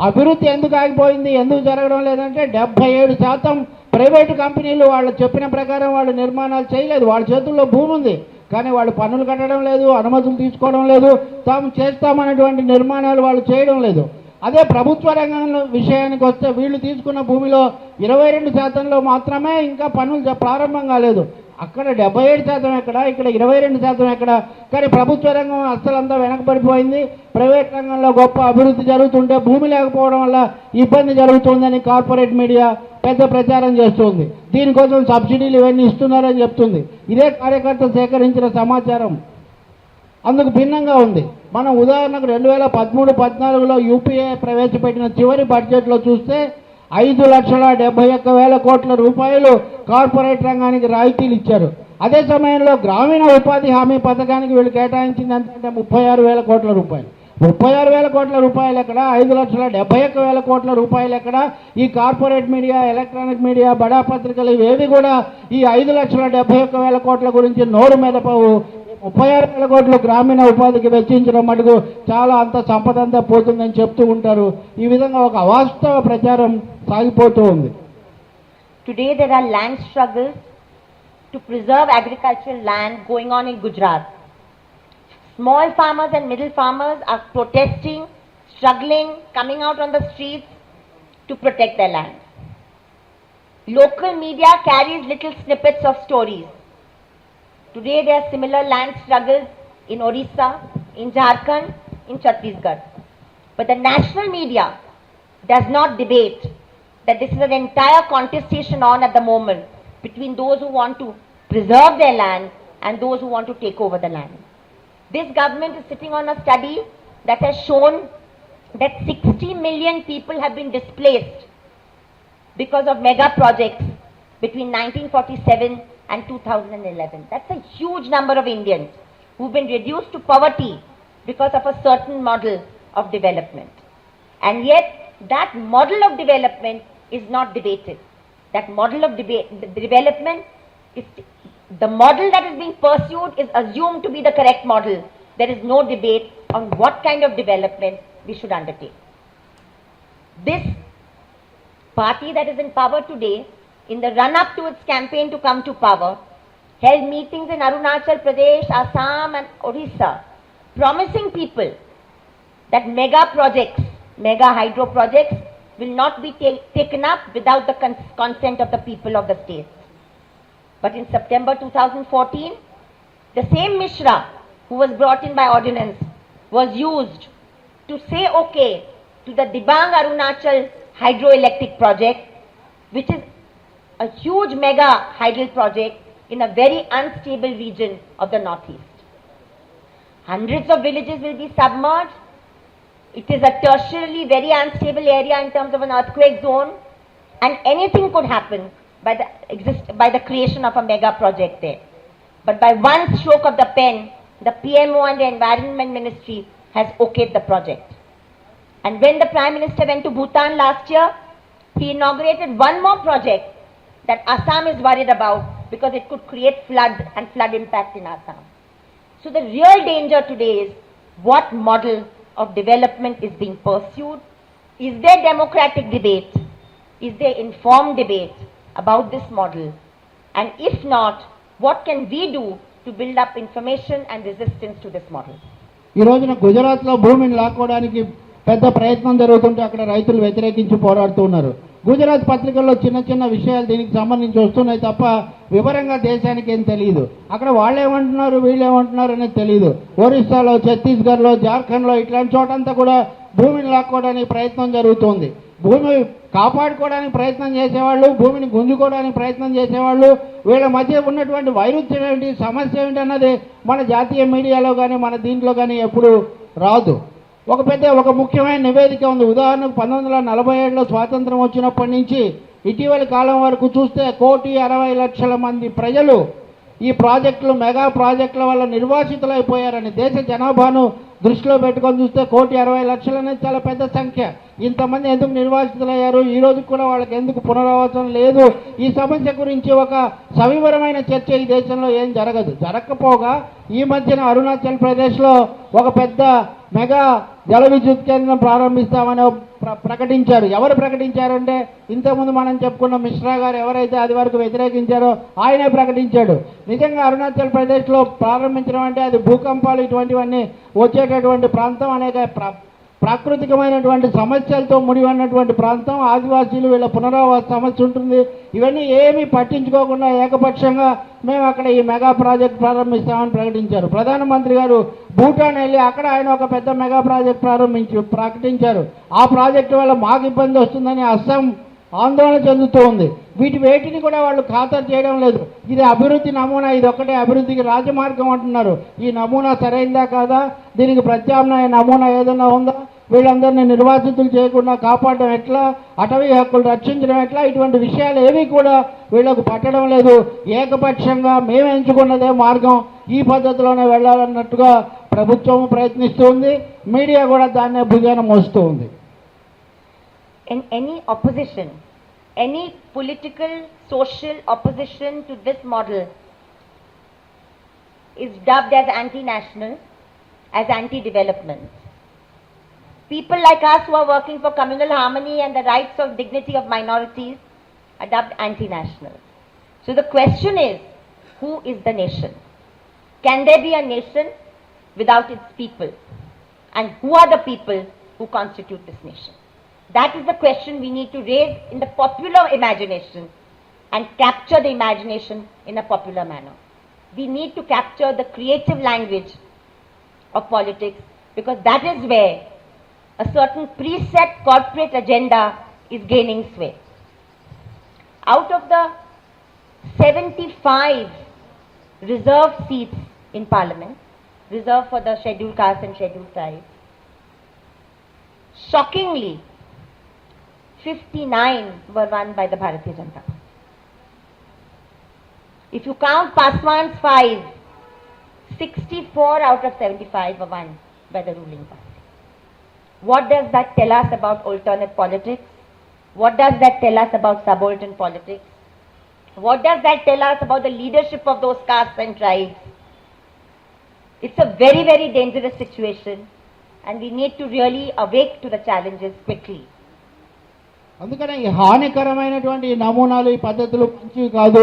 అభివృద్ధి ఎందుకు ఆగిపోయింది, ఎందుకు జరగడం లేదంటే 77% ప్రైవేటు కంపెనీలు వాళ్ళు చెప్పిన ప్రకారం వాళ్ళు నిర్మాణాలు చేయలేదు. వాళ్ళ చేతుల్లో భూమి ఉంది కానీ వాళ్ళు పన్నులు కట్టడం లేదు, అనుమతులు తీసుకోవడం లేదు, తాము చేస్తామనేటువంటి నిర్మాణాలు వాళ్ళు చేయడం లేదు. అదే ప్రభుత్వ రంగంలో విషయానికి వస్తే వీళ్ళు తీసుకున్న భూమిలో 22%లో మాత్రమే ఇంకా పనులు ప్రారంభం కాలేదు. అక్కడ 77% ఎక్కడ, ఇక్కడ 22% ఎక్కడ? కానీ ప్రభుత్వ రంగం అస్సలంతా వెనకబడిపోయింది. ప్రైవేట్ రంగంలో గొప్ప అభివృద్ధి జరుగుతుంటే భూమి లేకపోవడం వల్ల ఇబ్బంది జరుగుతుందని కార్పొరేట్ మీడియా పెద్ద ప్రచారం చేస్తుంది. దీనికోసం సబ్సిడీలు ఇవన్నీ ఇస్తున్నారని చెప్తుంది. ఇదే కార్యకర్త సేకరించిన సమాచారం అందుకు భిన్నంగా ఉంది. మనం ఉదాహరణకు 2013-14లో యూపీఏ ప్రవేశపెట్టిన చివరి బడ్జెట్లో చూస్తే 5,71,000 కోట్ల రూపాయలు కార్పొరేట్ రంగానికి రాయితీలు ఇచ్చారు. అదే సమయంలో గ్రామీణ ఉపాధి హామీ పథకానికి వీళ్ళు కేటాయించింది అంటే 36,000 కోట్ల రూపాయలు. 36,000 కోట్ల రూపాయలు ఎక్కడ, 5,71,000 కోట్ల రూపాయలు ఎక్కడ? ఈ కార్పొరేట్ మీడియా, ఎలక్ట్రానిక్ మీడియా, బడా పత్రికలు ఇవేవి కూడా ఈ 5,71,000 కోట్ల గురించి నోరు మెదపవు. 36,000 కోట్లు గ్రామీణ ఉపాధికి వెచ్చించడం మటుకు చాలా అంత సంపద అంతా పోతుందని చెప్తూ ఉంటారు. ఈ విధంగా ఒక అవాస్తవ ప్రచారం సాగిపోతూ ఉంది. Today there are land struggles to preserve agricultural land going on in Gujarat. Small farmers and middle farmers are protesting, struggling, coming out on the streets to protect their land. Local media carries little snippets of stories. Today there are similar land struggles in Orissa, in Jharkhand, in Chhattisgarh. But the national media does not debate that this is an entire contestation on at the moment between those who want to preserve their land and those who want to take over the land. This government is sitting on a study that has shown that 60 million people have been displaced because of mega projects between 1947 and 2011. That's a huge number of Indians who've been reduced to poverty because of a certain model of development. And yet, that model of development is not debated. That model of development is the model that is being pursued is assumed to be the correct model. There is no debate on what kind of development we should undertake. This party that is in power today, in the run-up to its campaign to come to power, held meetings in Arunachal Pradesh, Assam and Orissa, promising people that mega projects, mega hydro projects will not be taken up without the consent of the people of the state. But in September 2014, the same Mishra who was brought in by ordinance was used to say okay to the Dibang Arunachal hydroelectric project, which is a huge mega hydel project in a very unstable region of the northeast. Hundreds of villages will be submerged. It is a tertiarily very unstable area in terms of an earthquake zone, and anything could happen by the creation of a mega project there. But by one stroke of the pen, the PMO and the Environment Ministry has okayed the project. And when the Prime Minister went to Bhutan last year, he inaugurated one more project that Assam is worried about because it could create flood and flood impact in Assam. So the real danger today is what model of development is being pursued. Is there democratic debate? Is there informed debate about this model? And if not, what can we do to build up information and resistance to this model? ఈ రోజున గుజరాత్లో భూమిని లాక్కోవడానికి పెద్ద ప్రయత్నం జరుగుతుంటే అక్కడ రైతులు వ్యతిరేకించి పోరాడుతూ ఉన్నారు. గుజరాత్ పత్రికల్లో చిన్న చిన్న విషయాలు దీనికి సంబంధించి వస్తున్నాయి తప్ప వివరంగా దేశానికి ఏం తెలియదు. అక్కడ వాళ్ళేమంటున్నారు వీళ్ళేమంటున్నారు అనేది తెలియదు. ఒరిస్సాలో, ఛత్తీస్గఢ్లో, జార్ఖండ్లో ఇట్లాంటి చోటంతా కూడా భూమిని లాక్కోవడానికి ప్రయత్నం జరుగుతోంది. భూమి కాపాడుకోవడానికి ప్రయత్నం చేసేవాళ్ళు, భూమిని గుంజుకోవడానికి ప్రయత్నం చేసేవాళ్ళు, వీళ్ళ మధ్య ఉన్నటువంటి వైరుధ్యం ఏంటి, సమస్య ఏంటి అన్నది మన జాతీయ మీడియాలో కానీ మన దీంట్లో కానీ ఎప్పుడు రాదు. ఒక ముఖ్యమైన నివేదిక ఉంది. ఉదాహరణకు 1947లో స్వాతంత్రం వచ్చినప్పటి నుంచి ఇటీవలి కాలం వరకు చూస్తే 1,60,00,000 మంది ప్రజలు ఈ ప్రాజెక్టులు, మెగా ప్రాజెక్టుల వల్ల నిర్వాసితులైపోయారని దేశ జనాభాను దృష్టిలో పెట్టుకొని చూస్తే 1,60,00,000 అనేది చాలా పెద్ద సంఖ్య. ఇంతమంది ఎందుకు నిర్వాసితులయ్యారు, ఈ రోజు కూడా వాళ్ళకి ఎందుకు పునరావాసం లేదు, ఈ సమస్య గురించి ఒక సవివరమైన చర్చ ఈ దేశంలో ఏం జరగకపోగా ఈ మధ్యన అరుణాచల్ ప్రదేశ్లో ఒక పెద్ద మెగా జల విద్యుత్ కేంద్రం ప్రారంభిస్తామని ప్రకటించారు. ఎవరు ప్రకటించారంటే ఇంతకుముందు మనం చెప్పుకున్న మిశ్రా గారు ఎవరైతే అది వరకు వ్యతిరేకించారో ఆయనే ప్రకటించాడు. నిజంగా అరుణాచల్ ప్రదేశ్లో ప్రారంభించడం అంటే అది భూకంపాలు ఇటువంటివన్నీ వచ్చేటటువంటి ప్రాంతం, అనేక ప్రాకృతికమైనటువంటి సమస్యలతో ముడివన్నటువంటి ప్రాంతం, ఆదివాసీలు వీళ్ళ పునరావాస సమస్య ఉంటుంది. ఇవన్నీ ఏమీ పట్టించుకోకుండా ఏకపక్షంగా మేము అక్కడ ఈ మెగా ప్రాజెక్ట్ ప్రారంభిస్తామని ప్రకటించారు. ప్రధానమంత్రి గారు భూటాన్ వెళ్ళి అక్కడ ఆయన ఒక పెద్ద మెగా ప్రాజెక్ట్ ప్రకటించారు. ఆ ప్రాజెక్టు వల్ల మాకు ఇబ్బంది వస్తుందని అస్సాం ఆందోళన చెందుతూ ఉంది. వేటిని కూడా వాళ్ళు ఖాతరు చేయడం లేదు. ఇది అభివృద్ధి నమూనా, ఇది ఒక్కటే అభివృద్ధికి రాజమార్గం అంటున్నారు. ఈ నమూనా సరైందా కాదా, దీనికి ప్రత్యామ్నాయ నమూనా ఏదైనా ఉందా, వీళ్ళందరినీ నిర్వాసితులు చేయకుండా కాపాడడం ఎట్లా, అటవీ హక్కులు రక్షించడం ఎట్లా, ఇటువంటి విషయాలు ఏవి కూడా వీళ్ళకు పట్టడం లేదు. ఏకపక్షంగా మేము ఎంచుకున్నదే మార్గం, ఈ పద్ధతిలోనే వెళ్ళాలన్నట్టుగా ప్రభుత్వం ప్రయత్నిస్తూ ఉంది. మీడియా కూడా దాన్నే భుజాన మోస్తూ ఉంది. In any opposition, any political, social opposition to this model is dubbed as anti-national, as anti-development. People like us who are working for communal harmony and the rights of dignity of minorities are dubbed anti-national. So the question is, who is the nation? Can there be a nation without its people? And who are the people who constitute this nation? That is the question we need to raise in the popular imagination and capture the imagination in a popular manner. We need to capture the creative language of politics, because that is where a certain preset corporate agenda is gaining sway. Out of the 75 reserved seats in parliament, reserved for the scheduled caste and scheduled tribes, shockingly 59 were won by the Bharatiya Janata Party. If you count Paswan's 5, 64 out of 75 were won by the ruling party. What does that tell us about alternate politics? What does that tell us about subaltern politics? What does that tell us about the leadership of those castes and tribes? It's a very, very dangerous situation, and we need to really awake to the challenges quickly. అందుకనే ఈ హానికరమైనటువంటి నమూనాలు, ఈ పద్ధతులు మంచివి కాదు,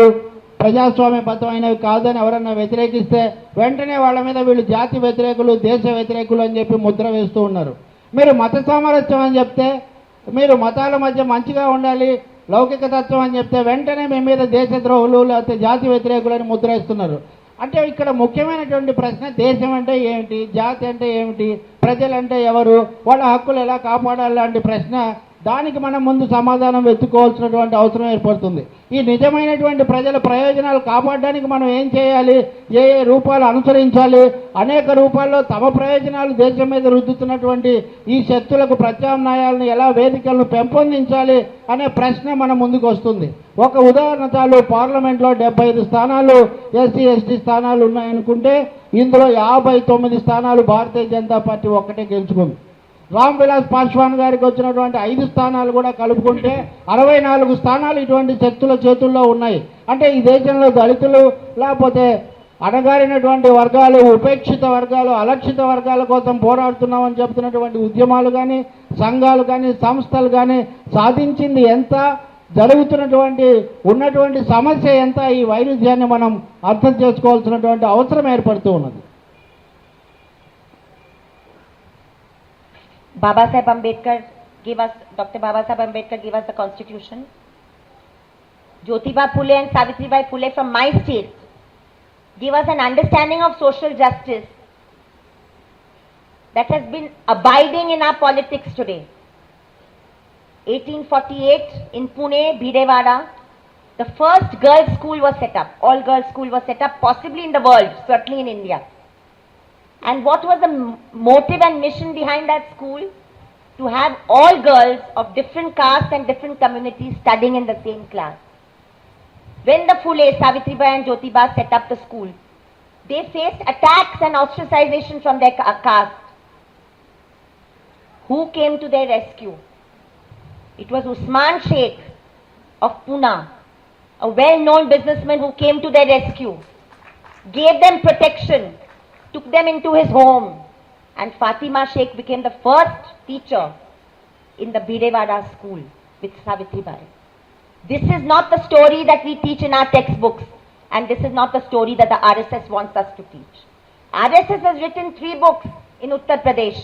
ప్రజాస్వామ్యబద్ధమైనవి కాదని ఎవరన్నా వ్యతిరేకిస్తే వెంటనే వాళ్ళ మీద వీళ్ళు జాతి వ్యతిరేకులు, దేశ వ్యతిరేకులు అని చెప్పి ముద్ర వేస్తూ ఉన్నారు. మీరు మత సామరస్యం అని చెప్తే, మీరు మతాల మధ్య మంచిగా ఉండాలి, లౌకిక తత్వం అని చెప్తే వెంటనే మీ మీద దేశద్రోహులు లేకపోతే జాతి వ్యతిరేకులని ముద్ర వేస్తున్నారు. అంటే ఇక్కడ ముఖ్యమైనటువంటి ప్రశ్న, దేశం అంటే ఏమిటి, జాతి అంటే ఏమిటి, ప్రజలంటే ఎవరు, వాళ్ళ హక్కులు ఎలా కాపాడాలి లాంటి ప్రశ్న, దానికి మనం ముందు సమాధానం వెతుక్కోవాల్సినటువంటి అవసరం ఏర్పడుతుంది. ఈ నిజమైనటువంటి ప్రజల ప్రయోజనాలు కాపాడడానికి మనం ఏం చేయాలి, ఏ ఏ రూపాలు అనుసరించాలి, అనేక రూపాల్లో తమ ప్రయోజనాలు దేశం మీద రుద్దుతున్నటువంటి ఈ శక్తులకు ప్రత్యామ్నాయాలను ఎలా వేదికలను పెంపొందించాలి అనే ప్రశ్న మన ముందుకు వస్తుంది. ఒక ఉదాహరణ చాలు. పార్లమెంట్లో 75 స్థానాలు ఎస్సీ ఎస్టీ స్థానాలు ఉన్నాయనుకుంటే ఇందులో 59 స్థానాలు భారతీయ జనతా పార్టీ ఒక్కటే గెలుచుకుంది. రామ్ విలాస్ పాస్వాన్ గారికి వచ్చినటువంటి 5 స్థానాలు కూడా కలుపుకుంటే 64 స్థానాలు ఇటువంటి శక్తుల చేతుల్లో ఉన్నాయి. అంటే ఈ దేశంలో దళితులు లేకపోతే అణగారినటువంటి వర్గాలు, ఉపేక్షిత వర్గాలు, అలక్షిత వర్గాల కోసం పోరాడుతున్నామని చెబుతున్నటువంటి ఉద్యమాలు కానీ, సంఘాలు కానీ, సంస్థలు కానీ సాధించింది ఎంత, జరుగుతున్నటువంటి ఉన్నటువంటి సమస్య ఎంత, ఈ వైరుధ్యాన్ని మనం అర్థం చేసుకోవాల్సినటువంటి అవసరం ఏర్పడుతూ ఉన్నది. Dr. Baba Saheb Ambedkar gave us the constitution. Jyotiba Phule and Savitribai Phule from my state gave us an understanding of social justice that has been abiding in our politics today. 1848 in Pune, Bhidewada, the first girls' school was set up. All girls' school was set up, possibly in the world, certainly in India. And what was the motive and mission behind that school? To have all girls of different castes and different communities studying in the same class. When the Phule, Savitribai and Jyotiba set up the school, they faced attacks and ostracization from their caste. Who came to their rescue? It was Usman Sheikh of Pune, a well-known businessman who came to their rescue, gave them protection, took them into his home, and Fatima Sheikh became the first teacher in the Bhidewada school with Savitribai. This is not the story that we teach in our textbooks, and this is not the story that the RSS wants us to teach. RSS has written 3 books in Uttar Pradesh.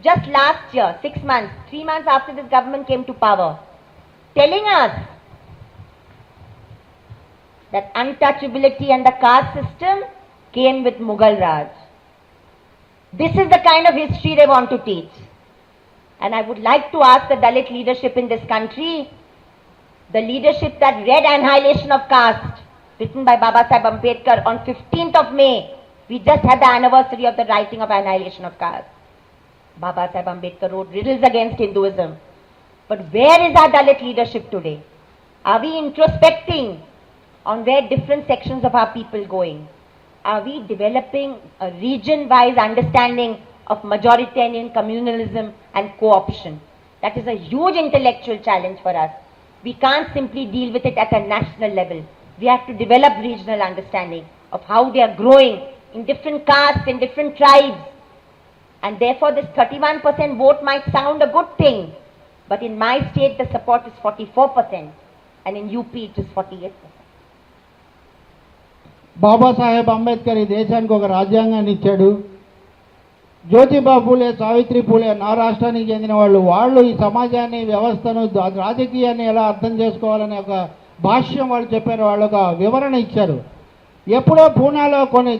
Just last year, 6 months, 3 months after this government came to power, telling us that untouchability and the caste system came with Mughal Raj. This is the kind of history they want to teach. And I would like to ask the Dalit leadership in this country, the leadership that read Annihilation of Caste, written by Baba Saheb Ambedkar on 15th of May. We just had the anniversary of the writing of Annihilation of Caste. Baba Saheb Ambedkar wrote riddles against Hinduism. But where is our Dalit leadership today? Are we introspecting on where different sections of our people going? Are we developing a region-wise understanding of majoritarian communalism and co-option? That is a huge intellectual challenge for us. We can't simply deal with it at a national level. We have to develop regional understanding of how they are growing in different castes, in different tribes. And therefore this 31% vote might sound a good thing, but in my state the support is 44% and in UP it is 48%. Babasaheb Ambedkar ఈ దేశానికి ఒక రాజ్యాంగాన్ని ఇచ్చాడు. జ్యోతిబా పూలే, సావిత్రి పూలే నా రాష్ట్రానికి చెందిన వాళ్ళు ఈ సమాజాన్ని, వ్యవస్థను, రాజకీయాన్ని ఎలా అర్థం చేసుకోవాలనే ఒక భాష్యం వాళ్ళు చెప్పారు. వాళ్ళు ఒక వివరణ ఇచ్చారు. ఎప్పుడో పూనాలో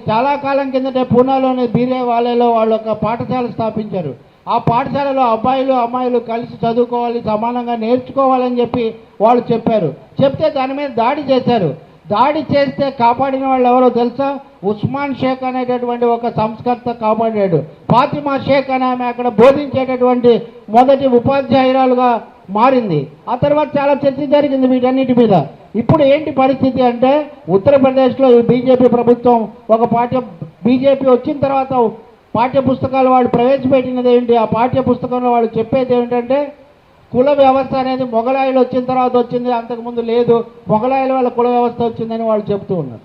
చాలా కాలం కిందటే పూనాలోని బీరేవాలేలో వాళ్ళు ఒక పాఠశాల స్థాపించారు. ఆ పాఠశాలలో అబ్బాయిలు అమ్మాయిలు కలిసి చదువుకోవాలి, సమానంగా నేర్చుకోవాలని చెప్పి వాళ్ళు చెప్పారు. చెప్తే దాని మీద దాడి చేశారు. దాడి చేస్తే కాపాడిన వాళ్ళు ఎవరో తెలుసా? ఉస్మాన్ షేక్ అనేటటువంటి ఒక సంస్కర్త కాపాడాడు. ఫాతిమా షేక్ అనే ఆమె అక్కడ బోధించేటటువంటి మొదటి ఉపాధ్యాయురాలుగా మారింది. ఆ తర్వాత చాలా చర్చ జరిగింది వీటన్నిటి మీద. ఇప్పుడు ఏంటి పరిస్థితి అంటే ఉత్తరప్రదేశ్లో ఈ బీజేపీ ప్రభుత్వం బీజేపీ వచ్చిన తర్వాత పాఠ్య పుస్తకాలు వాళ్ళు ప్రవేశపెట్టినది ఏంటి? ఆ పాఠ్య పుస్తకంలో వాళ్ళు చెప్పేది ఏమిటంటే కుల వ్యవస్థ అనేది మొఘలాయులు వచ్చిన తర్వాత వచ్చింది, అంతకుముందు లేదు, మొఘలాయుల వల్ల కుల వ్యవస్థ వచ్చిందని వాళ్ళు చెప్తూ ఉన్నారు.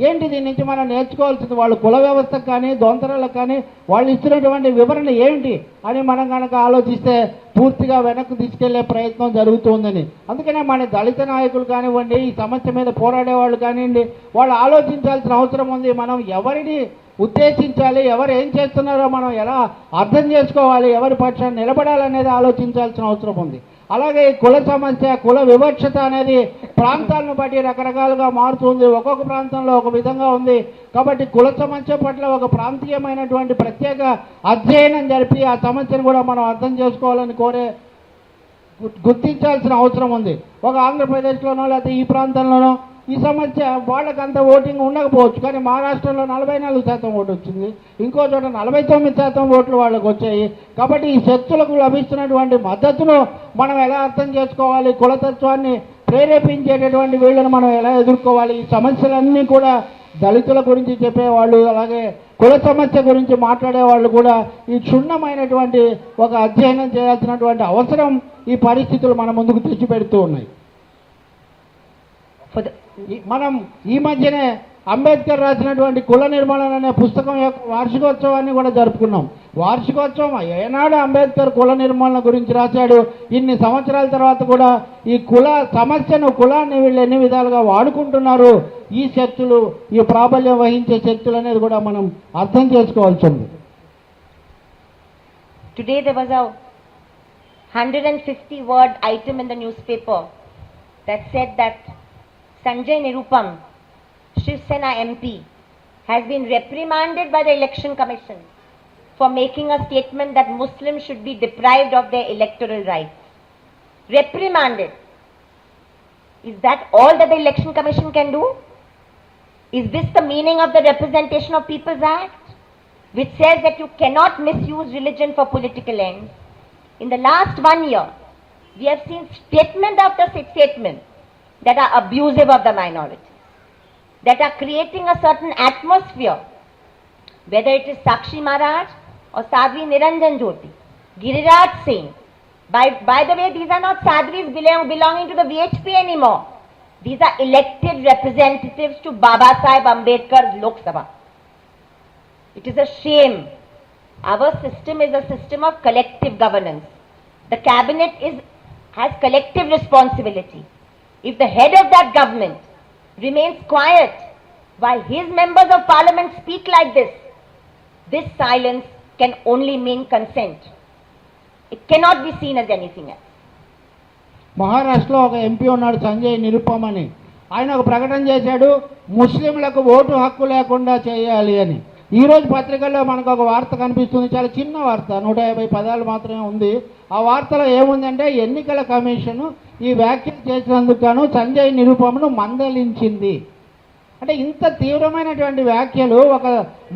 ఏంటి దీని నుంచి మనం నేర్చుకోవాల్సింది? వాళ్ళు కుల వ్యవస్థకు కానీ దొంతరలకు కానీ వాళ్ళు ఇచ్చినటువంటి వివరణ ఏంటి అని మనం కనుక ఆలోచిస్తే పూర్తిగా వెనక్కి తీసుకెళ్లే ప్రయత్నం జరుగుతుందని. అందుకనే మన దళిత నాయకులు కానివ్వండి, ఈ సమస్య మీద పోరాడే వాళ్ళు కానివ్వండి, వాళ్ళు ఆలోచించాల్సిన అవసరం ఉంది. మనం ఎవరిని ఉద్దేశించాలి, ఎవరు ఏం చేస్తున్నారో మనం ఎలా అర్థం చేసుకోవాలి, ఎవరి పక్షాన్ని నిలబడాలనేది ఆలోచించాల్సిన అవసరం ఉంది. అలాగే కుల సమస్య, కుల వివక్షత అనేది ప్రాంతాలను బట్టి రకరకాలుగా మారుతుంది. ఒక్కొక్క ప్రాంతంలో ఒక విధంగా ఉంది. కాబట్టి కుల సమస్య పట్ల ఒక ప్రాంతీయమైనటువంటి ప్రత్యేక అధ్యయనం జరిపి ఆ సమస్యను కూడా మనం అర్థం చేసుకోవాలని గుర్తించాల్సిన అవసరం ఉంది. ఒక ఆంధ్రప్రదేశ్లోనో లేకపోతే ఈ ప్రాంతంలోనో ఈ సమస్య వాళ్ళకంత ఓటింగ్ ఉండకపోవచ్చు, కానీ మహారాష్ట్రలో 44% ఓటు వచ్చింది, ఇంకో చోట 49% ఓట్లు వాళ్ళకు వచ్చాయి. కాబట్టి ఈ శక్తులకు లభిస్తున్నటువంటి మద్దతును మనం ఎలా అర్థం చేసుకోవాలి, కులతత్వాన్ని ప్రేరేపించేటటువంటి వీళ్ళను మనం ఎలా ఎదుర్కోవాలి, ఈ సమస్యలన్నీ కూడా దళితుల గురించి చెప్పేవాళ్ళు, అలాగే కుల సమస్య గురించి మాట్లాడేవాళ్ళు కూడా ఈ క్షుణ్ణమైనటువంటి ఒక అధ్యయనం చేయాల్సినటువంటి అవసరం ఈ పరిస్థితులు మన ముందుకు తెచ్చిపెడుతూ ఉన్నాయి. మనం ఈ మధ్యనే అంబేద్కర్ రాసినటువంటి కుల నిర్మూలన అనే పుస్తకం యొక్క వార్షికోత్సవాన్ని కూడా జరుపుకున్నాం. వార్షికోత్సవం ఏనాడు అంబేద్కర్ కుల నిర్మూలన గురించి రాశాడు. ఇన్ని సంవత్సరాల తర్వాత కూడా ఈ కుల సమస్యను, కులాన్ని వీళ్ళు ఎన్ని విధాలుగా వాడుకుంటున్నారు, ఈ శక్తులు, ఈ ప్రాబల్యం వహించే శక్తులు అనేది కూడా మనం అర్థం చేసుకోవాల్సి ఉంది. Today there was a 150-word item in the newspaper that said that Sanjay Nirupam, Shiv Sena MP, has been reprimanded by the Election Commission for making a statement that Muslims should be deprived of their electoral rights. Reprimanded. Is that all that the Election Commission can do? Is this the meaning of the Representation of People's Act, which says that you cannot misuse religion for political ends? In the last 1 year, we have seen statement after statement that are abusive of the minorities, that are creating a certain atmosphere, whether it is Sakshi Maharaj or Sadhvi Niranjan Jyoti, Giriraj Singh. By the way, these are not Sadhvis belonging to the VHP anymore. These are elected representatives to Baba Saheb Ambedkar's Lok Sabha. It is a shame. Our system is a system of collective governance. The cabinet has collective responsibility. If the head of that government remains quiet while his members of parliament speak like this silence can only mean consent. It cannot be seen as anything else. మహారాష్ట్రలో ఒక MP ఉన్నాడు సంజయ్ నిరుపమ్ అని. ఆయన ఒక ప్రకటన చేశాడు, ముస్లింలకు vote హక్కు లేకుండా చేయాలి అని. ఈ రోజు పత్రికల్లో మనకు ఒక వార్త కనిపిస్తుంది, చాలా చిన్న వార్త, 150 పదాలు మాత్రమే ఉంది. ఆ వార్తలో ఏముందంటే, ఎన్నికల కమిషన్ ఈ వ్యాఖ్యలు చేసినందుకు గాను సంజయ్ నిరుపమ్ను మందలించింది. అంటే ఇంత తీవ్రమైనటువంటి వ్యాఖ్యలు ఒక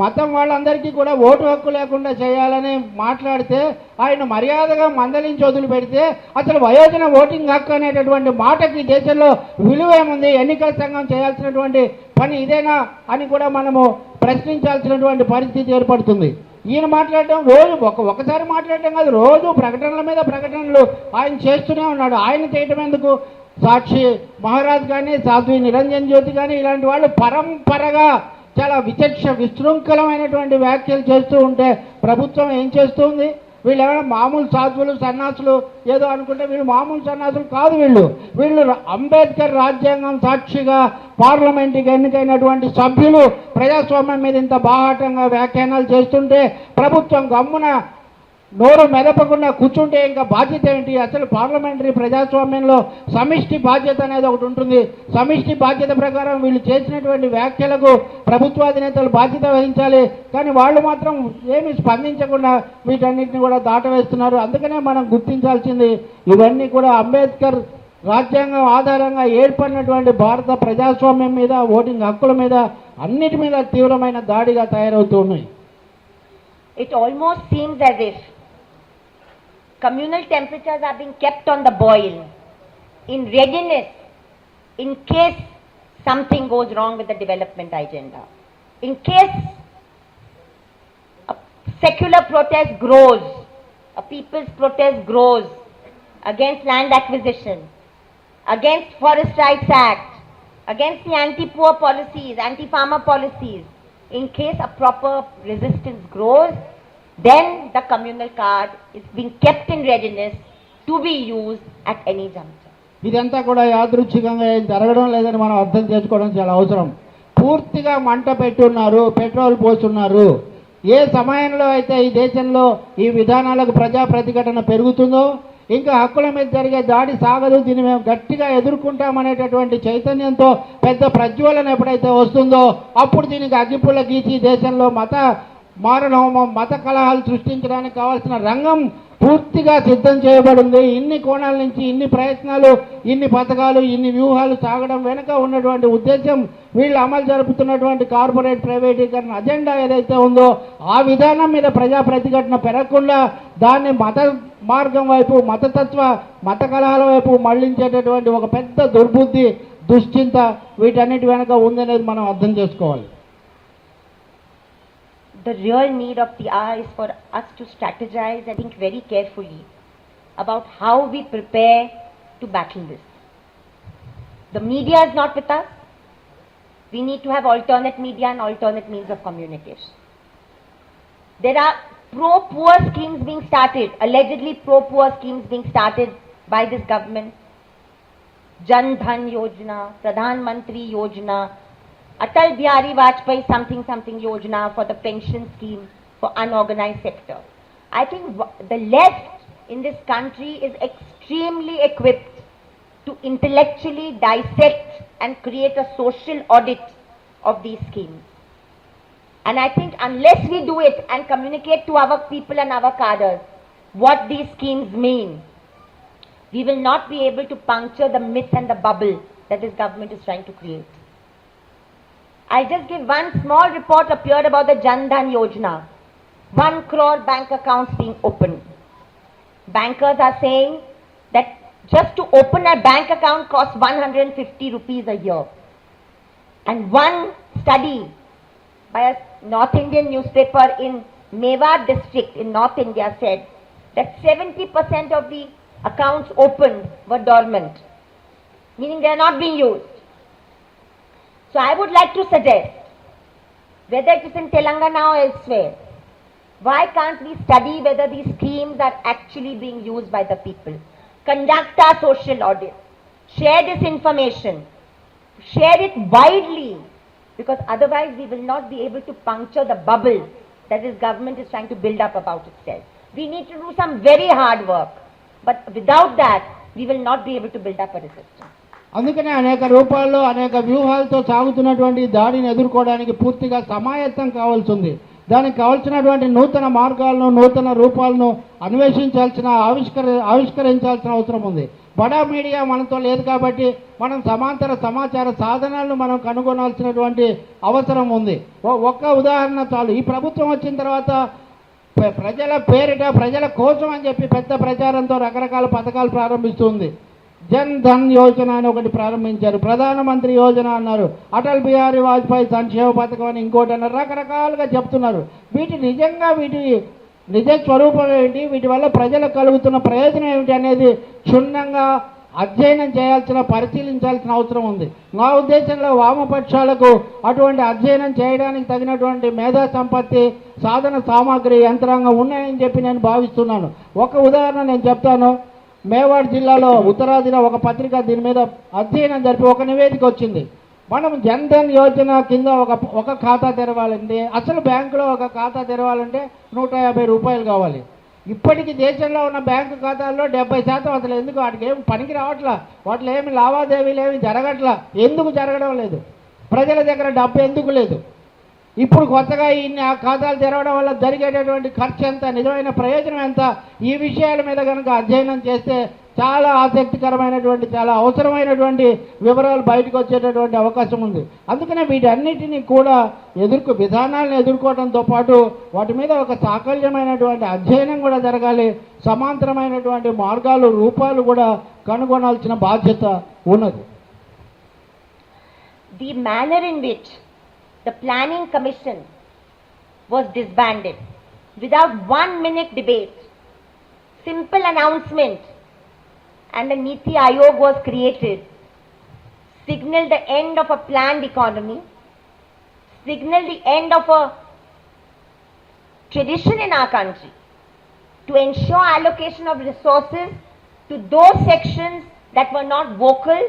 మతం వాళ్ళందరికీ కూడా ఓటు హక్కు లేకుండా చేయాలని మాట్లాడితే ఆయన మర్యాదగా మందలించి వదిలిపెడితే అసలు వయోజన ఓటింగ్ హక్కు అనేటటువంటి మాటకి దేశంలో విలువ ఏముంది? ఎన్నికల సంఘం చేయాల్సినటువంటి పని ఇదేనా అని కూడా మనము ప్రశ్నించాల్సినటువంటి పరిస్థితి ఏర్పడుతుంది. ఈయన మాట్లాడటం రోజు ఒకసారి మాట్లాడటం కాదు, రోజు ప్రకటనల మీద ప్రకటనలు ఆయన చేస్తూనే ఉన్నాడు. ఆయన చేయటం ఎందుకు? సాక్షి మహారాజ్ కానీ, సాధ్వి నిరంజన్ జ్యోతి కానీ, ఇలాంటి వాళ్ళు పరంపరగా చాలా విశృంఖలమైనటువంటి వ్యాఖ్యలు చేస్తూ ఉంటే ప్రభుత్వం ఏం చేస్తుంది? వీళ్ళు ఏమైనా మామూలు సాధువులు సన్నాసులు ఏదో అనుకుంటే వీళ్ళు మామూలు సన్నాసులు కాదు. వీళ్ళు అంబేద్కర్ రాజ్యాంగం సాక్షిగా పార్లమెంట్కి ఎన్నికైనటువంటి సభ్యులు ప్రజాస్వామ్యం మీద ఇంత బాహాటంగా వ్యాఖ్యానాలు చేస్తుంటే ప్రభుత్వం గమ్మున నోరు మెదపకుండా కూర్చుంటే ఇంకా బాధ్యత ఏంటి? అసలు పార్లమెంటరీ ప్రజాస్వామ్యంలో సమిష్టి బాధ్యత అనేది ఒకటి ఉంటుంది. సమిష్టి బాధ్యత ప్రకారం వీళ్ళు చేసినటువంటి వ్యాఖ్యలకు ప్రభుత్వాధినేతలు బాధ్యత వహించాలి. కానీ వాళ్ళు మాత్రం ఏమి స్పందించకుండా వీటన్నిటిని కూడా దాటవేస్తున్నారు. అందుకనే మనం గుర్తించాల్సింది, ఇవన్నీ కూడా అంబేద్కర్ రాజ్యాంగం ఆధారంగా ఏర్పడినటువంటి భారత ప్రజాస్వామ్యం మీద, ఓటింగ్ హక్కుల మీద, అన్నిటి మీద తీవ్రమైన దాడిగా తయారవుతూ ఉన్నాయి. It almost seems as if communal temperatures are being kept on the boil in readiness in case something goes wrong with the development agenda. In case a secular protest grows, a people's protest grows against land acquisition, against Forest Rights Act, against the anti-poor policies, anti-farmer policies. In case a proper resistance grows, then the communal card is being kept in readiness to be used at any juncture. ఇదంతా కూడా యాదృచ్ఛికంగా ఏం జరగడం లేదని మనం అర్థం చేసుకోవడం చాలా అవసరం. పూర్తిగా మంట పెట్టున్నారు, పెట్రోల్ పోస్తున్నారు. ఏ సమయంలో అయితే ఈ దేశంలో ఈ విధానాలకు ప్రజా ప్రతిఘటన పెరుగుతుందో, ఇంకా హక్కుల మీద జరిగే దాడి సాగదు, దీన్ని మేము గట్టిగా ఎదుర్కొంటామనేటటువంటి చైతన్యంతో పెద్ద ప్రజ్వలన ఎప్పుడైతే వస్తుందో అప్పుడు దీనికి అగ్గిపుల్ల గీచి దేశంలో మత మారణహోమం, మత కలహాలు సృష్టించడానికి కావాల్సిన రంగం పూర్తిగా సిద్ధం చేయబడింది. ఇన్ని కోణాల నుంచి ఇన్ని ప్రయత్నాలు, ఇన్ని పథకాలు, ఇన్ని వ్యూహాలు సాగడం వెనుక ఉన్నటువంటి ఉద్దేశం, వీళ్ళు అమలు జరుపుతున్నటువంటి కార్పొరేట్ ప్రైవేటీకరణ అజెండా ఏదైతే ఉందో ఆ విధానం మీద ప్రజా ప్రతిఘటన పెరగకుండా దాన్ని మత మార్గం వైపు, మత కలహాల వైపు మళ్లించేటటువంటి ఒక పెద్ద దుర్బుద్ధి, దుశ్చింత వీటన్నిటి వెనుక ఉందనేది మనం అర్థం చేసుకోవాలి. The real need of the hour is for us to strategize and think very carefully about how we prepare to battle this. The media is not with us. We need to have alternate media and alternate means of communication. There are pro-poor schemes being started, allegedly pro-poor schemes being started by this government. Jan Dhan Yojana, Pradhan Mantri Yojana, Atal Bihari Vajpayee something Yojana for the pension scheme for unorganized sector. I think the left in this country is extremely equipped to intellectually dissect and create a social audit of these schemes. And I think unless we do it and communicate to our people and our cadres what these schemes mean, we will not be able to puncture the myth and the bubble that this government is trying to create. I'll just give one small report appeared about the Jan Dhan Yojana. 1 crore bank accounts being opened. Bankers are saying that just to open a bank account costs 150 rupees a year. And one study by a North Indian newspaper in Mewar district in North India said that 70% of the accounts opened were dormant, meaning they are not being used. So I would like to suggest, whether it is in Telangana or elsewhere, why can't we study whether these schemes are actually being used by the people? Conduct our social audit, share this information, share it widely, because otherwise we will not be able to puncture the bubble that this government is trying to build up about itself. We need to do some very hard work, but without that, we will not be able to build up a resistance. అందుకనే అనేక రూపాల్లో అనేక వ్యూహాలతో సాగుతున్నటువంటి దాడిని ఎదుర్కోవడానికి పూర్తిగా సమాయత్తం కావాల్సి ఉంది. దానికి కావాల్సినటువంటి నూతన మార్గాలను నూతన రూపాలను అన్వేషించాల్సిన ఆవిష్కరించాల్సిన అవసరం ఉంది. బడా మీడియా మనతో లేదు కాబట్టి మనం సమాంతర సమాచార సాధనాలను మనం కనుగొనాల్సినటువంటి అవసరం ఉంది. ఒక్క ఉదాహరణ చాలు. ఈ ప్రభుత్వం వచ్చిన తర్వాత ప్రజల పేరిట ప్రజల కోసం అని చెప్పి పెద్ద ప్రచారంతో రకరకాల పథకాలు ప్రారంభిస్తుంది. జన్ ధన్ యోజన అని ఒకటి ప్రారంభించారు, ప్రధానమంత్రి యోజన అన్నారు, అటల్ బిహారీ వాజ్పేయి సంక్షేమ పథకం అని ఇంకోటి అన్నారు, రకరకాలుగా చెప్తున్నారు. వీటి నిజ స్వరూపం ఏమిటి, వీటి వల్ల ప్రజలకు కలుగుతున్న ప్రయోజనం ఏమిటి అనేది క్షుణ్ణంగా అధ్యయనం పరిశీలించాల్సిన అవసరం ఉంది. నా ఉద్దేశంలో వామపక్షాలకు అటువంటి అధ్యయనం చేయడానికి తగినటువంటి మేధా సంపత్తి, సాధన సామాగ్రి, యంత్రాంగం ఉన్నాయని చెప్పి నేను భావిస్తున్నాను. ఒక ఉదాహరణ నేను చెప్తాను. మేవాడ్ జిల్లాలో ఉత్తరాదిన ఒక పత్రిక దీని మీద అధ్యయనం జరిపి ఒక నివేదిక వచ్చింది. మనం జన్ ధన్ యోజన కింద ఒక ఖాతా తెరవాలంటే, అసలు బ్యాంకులో ఒక ఖాతా తెరవాలంటే 150 రూపాయలు కావాలి. ఇప్పటికీ దేశంలో ఉన్న బ్యాంకు ఖాతాల్లో 70% అసలు ఎందుకు వాటికి ఏమి పనికి రావట్లా, వాటిలో ఏమి లావాదేవీలు ఏమి జరగట్లా. ఎందుకు జరగడం లేదు? ప్రజల దగ్గర డబ్బు ఎందుకు లేదు? ఇప్పుడు కొత్తగా ఇన్ని ఆ ఖాతాలు తెరవడం వల్ల జరిగేటటువంటి ఖర్చు ఎంత, నిజమైన ప్రయోజనం ఎంత, ఈ విషయాల మీద కనుక అధ్యయనం చేస్తే చాలా ఆసక్తికరమైనటువంటి చాలా అవసరమైనటువంటి వివరాలు బయటకు వచ్చేటటువంటి అవకాశం ఉంది. అందుకనే వీటన్నిటినీ కూడా విధానాలను ఎదుర్కోవడంతో పాటు వాటి మీద ఒక సాకల్యమైనటువంటి అధ్యయనం కూడా జరగాలి. సమాంతరమైనటువంటి మార్గాలు రూపాలు కూడా కనుగొనాల్సిన బాధ్యత ఉన్నది. The manner in which the planning commission was disbanded without 1 minute debate, simple announcement, and the Niti Aayog was created, signaled the end of a planned economy, signaled the end of a tradition in our country to ensure allocation of resources to those sections that were not vocal,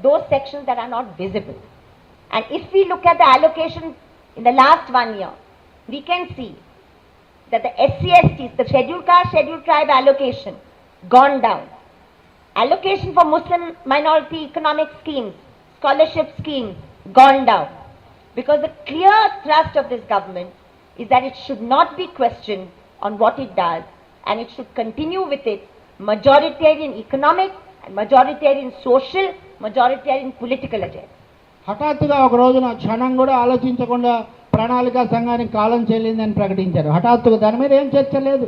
those sections that are not visible. And if we look at the allocation in the last 1 year, we can see that the SC/STs, the scheduled caste, scheduled tribe allocation, gone down. Allocation for Muslim minority economic schemes, scholarship schemes, gone down. Because the clear thrust of this government is that it should not be questioned on what it does, and it should continue with its majoritarian economic and majoritarian social, majoritarian political agenda. హఠాత్తుగా ఒక రోజున క్షణం కూడా ఆలోచించకుండా ప్రణాళికా సంఘానికి కాలం చెల్లిందని ప్రకటించారు. హఠాత్తుగా దాని మీద ఏం చర్చ లేదు.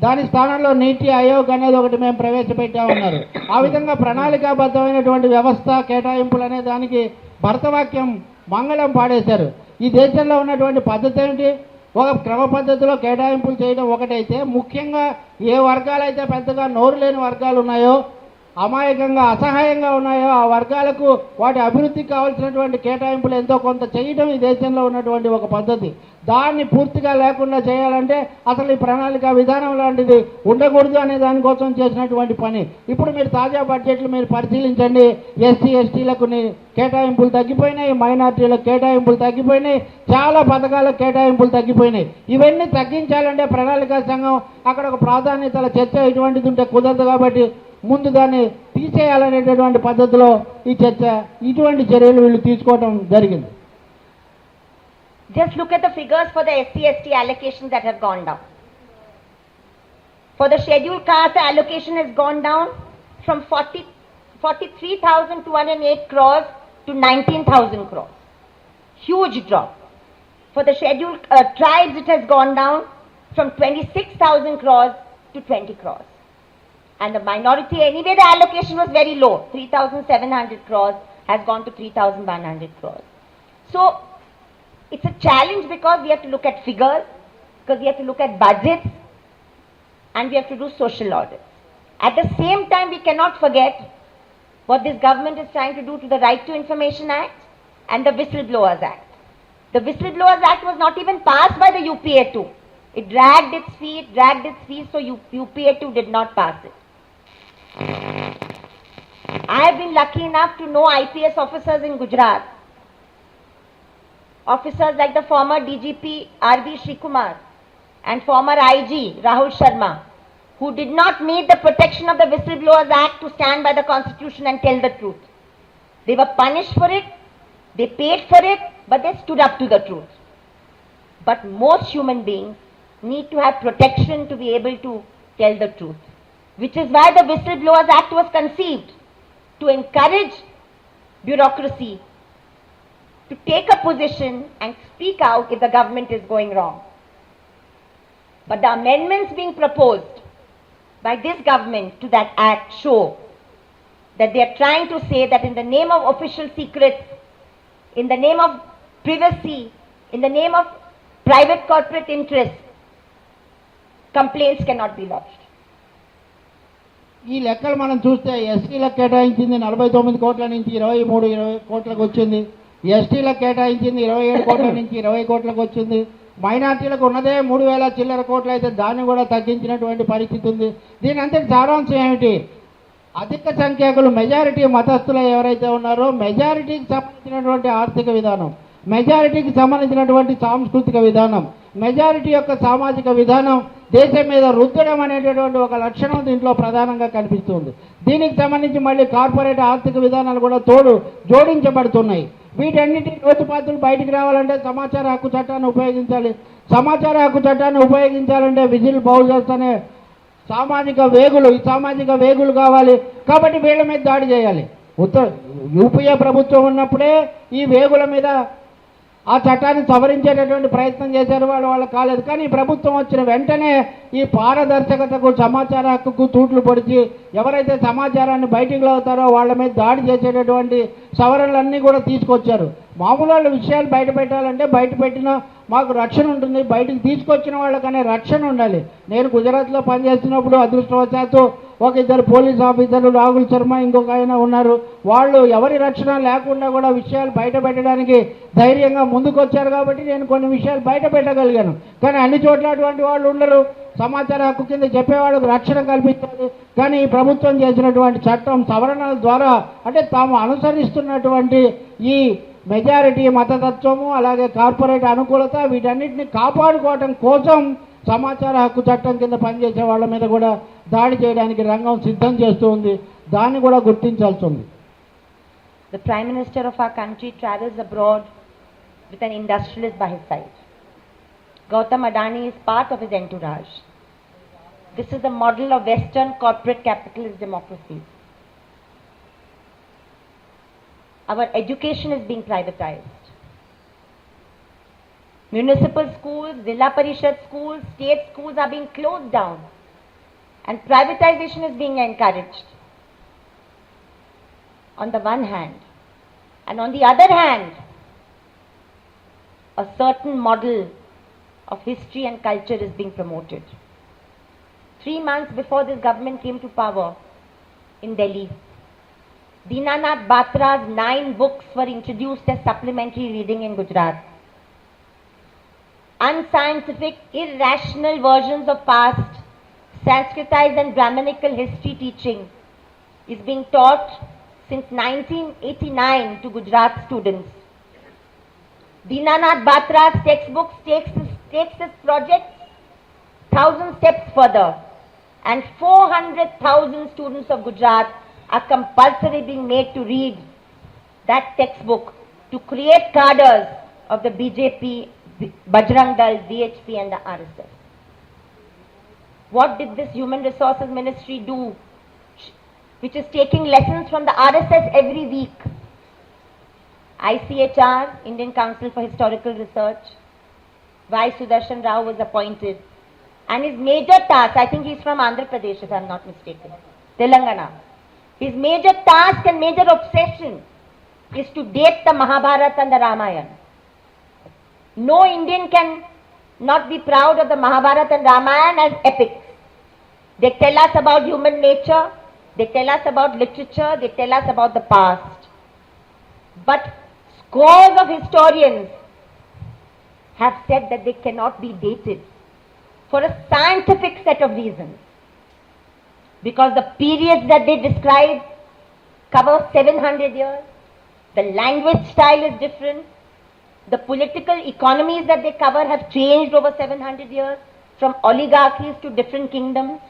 దాని స్థానంలో నీతి ఆయోగ్ అనేది ఒకటి మేము ప్రవేశపెట్టామన్నారు. ఆ విధంగా ప్రణాళికాబద్ధమైనటువంటి వ్యవస్థ కేటాయింపులు అనే దానికి భరతవాక్యం మంగళం పాడేశారు. ఈ దేశంలో ఉన్నటువంటి పద్ధతి ఏమిటి? ఒక క్రమ పద్ధతిలో కేటాయింపులు చేయడం ఒకటైతే, ముఖ్యంగా ఏ వర్గాలైతే పెద్దగా నోరు లేని వర్గాలు ఉన్నాయో, అమాయకంగా అసహాయంగా ఉన్నాయో ఆ వర్గాలకు వాటి అభివృద్ధికి కావాల్సినటువంటి కేటాయింపులు ఎంతో కొంత చేయడం ఈ దేశంలో ఉన్నటువంటి ఒక పద్ధతి. దాన్ని పూర్తిగా లేకుండా చేయాలంటే అసలు ఈ ప్రణాళిక విధానం లాంటిది ఉండకూడదు అనే దానికోసం చేసినటువంటి పని. ఇప్పుడు మీరు తాజా బడ్జెట్లు మీరు పరిశీలించండి. ఎస్సీ ఎస్టీలకు కేటాయింపులు తగ్గిపోయినాయి, మైనార్టీలకు కేటాయింపులు తగ్గిపోయినాయి, చాలా పథకాలకు కేటాయింపులు తగ్గిపోయినాయి. ఇవన్నీ తగ్గించాలంటే ప్రణాళికా సంఘం అక్కడ ఒక ప్రాధాన్యతల చర్చ ఇటువంటిది ఉంటే కుదరదు. కాబట్టి ముందు దాన్ని తీసేయాలనేటటువంటి పద్ధతిలో ఈ చర్చ, ఇటువంటి చర్యలు వీళ్ళు తీసుకోవడం జరిగింది. Just look at the figures for the SC/ST allocation that have gone down. For the scheduled caste, the allocation has gone down from 43,208 crores to 19,000 crores. Huge drop. For the scheduled tribes, it has gone down from 26,000 crores to 20 crores. And the minority, anyway, the allocation was very low. 3,700 crores has gone to 3,100 crores. So, it's a challenge because we have to look at figures, because we have to look at budgets, and we have to do social audits. At the same time, we cannot forget what this government is trying to do to the Right to Information Act and the Whistleblowers Act. The Whistleblowers Act was not even passed by the UPA 2. It dragged its feet, so UPA 2 did not pass it. I have been lucky enough to know IPS officers in Gujarat. Officers like the former DGP R.B. Srikumar and former IG Rahul Sharma, who did not need the protection of the Whistleblowers Act to stand by the Constitution and tell the truth. They were punished for it, they paid for it, but they stood up to the truth. But most human beings need to have protection to be able to tell the truth, which is why the Whistleblowers Act was conceived, to encourage bureaucracy to take a position and speak out if the government is going wrong. But the amendments being proposed by this government to that act show that they are trying to say that in the name of official secrets, in the name of privacy, in the name of private corporate interests, complaints cannot be lodged. ఈ లెక్కలు మనం చూస్తే ఎస్సీలకు కేటాయించింది 49 కోట్ల నుంచి 23 కోట్లకు వచ్చింది. ఎస్టీలకు కేటాయించింది 27 కోట్ల నుంచి 20 కోట్లకు వచ్చింది. మైనార్టీలకు ఉన్నదే 3,000 చిల్లర కోట్లు అయితే దాన్ని కూడా తగ్గించినటువంటి పరిస్థితి ఉంది. దీని అంతటి సారాంశం ఏమిటి? అధిక సంఖ్యాకులు మెజారిటీ మతస్థులు ఎవరైతే ఉన్నారో మెజారిటీకి సంబంధించినటువంటి ఆర్థిక విధానం, మెజారిటీకి సంబంధించినటువంటి సాంస్కృతిక విధానం, మెజారిటీ యొక్క సామాజిక విధానం దేశం మీద రుద్దడం అనేటటువంటి ఒక లక్షణం దీంట్లో ప్రధానంగా కనిపిస్తుంది. దీనికి సంబంధించి మళ్ళీ కార్పొరేట్ ఆర్థిక విధానాలు కూడా జోడించబడుతున్నాయి. వీటన్నిటి లోతుపాతులు బయటికి రావాలంటే సమాచార హక్కు చట్టాన్ని ఉపయోగించాలి. సమాచార హక్కు చట్టాన్ని ఉపయోగించాలంటే విజిల్ బౌజర్స్ అనే ఈ సామాజిక వేగులు కావాలి. కాబట్టి వీళ్ళ మీద దాడి చేయాలి. యూపీఏ ప్రభుత్వం ఉన్నప్పుడే ఈ వేగుల మీద ఆ చట్టాన్ని సవరించేటటువంటి ప్రయత్నం చేశారు, వాళ్ళకి కాలేదు. కానీ ప్రభుత్వం వచ్చిన వెంటనే ఈ పారదర్శకతకు, సమాచార హక్కుకు తూట్లు పొడిచి ఎవరైతే సమాచారాన్ని బయటికి లాగుతారో వాళ్ళ మీద దాడి చేసేటటువంటి సవరణలన్నీ కూడా తీసుకొచ్చారు. మామూలు విషయాలు బయట పెట్టాలంటే బయట పెట్టినా మాకు రక్షణ ఉంటుంది, బయటకు తీసుకొచ్చిన వాళ్ళకనే రక్షణ ఉండాలి. నేను గుజరాత్లో పనిచేస్తున్నప్పుడు అదృష్టవశాత్తు ఒక ఇద్దరు పోలీస్ ఆఫీసర్లు, రాహుల్ శర్మ ఇంకొక ఆయన ఉన్నారు. వాళ్ళు ఎవరి రక్షణ లేకుండా కూడా విషయాలు బయట పెట్టడానికి ధైర్యంగా ముందుకొచ్చారు. కాబట్టి నేను కొన్ని విషయాలు బయట పెట్టగలిగాను. కానీ అన్ని చోట్ల అటువంటి వాళ్ళు ఉండరు. సమాచార హక్కు కింద చెప్పేవాళ్ళకు రక్షణ కల్పించాలి. కానీ ఈ ప్రభుత్వం చేసినటువంటి చట్టం సవరణల ద్వారా అంటే తాము అనుసరిస్తున్నటువంటి ఈ మెజారిటీ మతతత్వము, అలాగే కార్పొరేట్ అనుకూలత, వీటన్నిటిని కాపాడుకోవటం కోసం సమాచార హక్కు చట్టం కింద పనిచేసే వాళ్ళ మీద కూడా దాడి చేయడానికి రంగం సిద్ధం చేస్తూ ఉంది. దాన్ని కూడా గుర్తించాల్సి ఉంది. The Prime Minister of our country travels abroad with an industrialist by his side. Gautam Adani is part of his entourage. This is the model of Western corporate capitalist democracy. Our education is being privatized. Municipal schools, Zilla Parishad schools, state schools are being closed down, and privatization is being encouraged on the one hand, and on the other hand, a certain model of history and culture is being promoted. 3 months before this government came to power in Delhi, Dinanath Batra's 9 books were introduced as supplementary reading in Gujarat. Unscientific, irrational versions of past, Sanskritized and Brahminical history teaching is being taught since 1989 to Gujarat students. Dinanath Batra's textbooks takes this project 1,000 steps further, and 400,000 students of Gujarat are compulsory being made to read that textbook to create cadres of the BJP Bajrang Dal, DHP and the RSS. What did this Human Resources Ministry do, which is taking lessons from the RSS every week? ICHR, Indian Council for Historical Research, Y. Sudarshan Rao was appointed. And his major task, I think he's from Andhra Pradesh if I'm not mistaken, Telangana. His major task and major obsession is to date the Mahabharata and the Ramayana. No Indian can not be proud of the Mahabharata and Ramayana as epics. They tell us about human nature, they tell us about literature, they tell us about the past. But scores of historians have said that they cannot be dated for a scientific set of reasons. Because the periods that they describe cover 700 years, the language style is different, the political economies that they cover have changed over 700 years, from oligarchies to different kingdoms,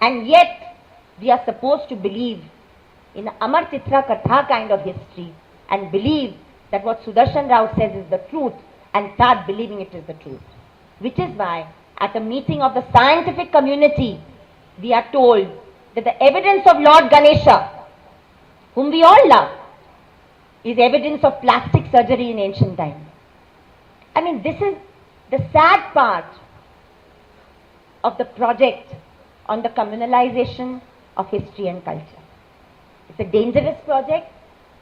and yet we are supposed to believe in Amar Chitra Katha kind of history and believe that what Sudarshan Rao says is the truth and start believing it is the truth. Which is why at a meeting of the scientific community, we are told that the evidence of Lord Ganesha, whom we all love, is evidence of plastic surgery in ancient times. I mean, this is the sad part of the project on the communalization of history and culture. It's a dangerous project.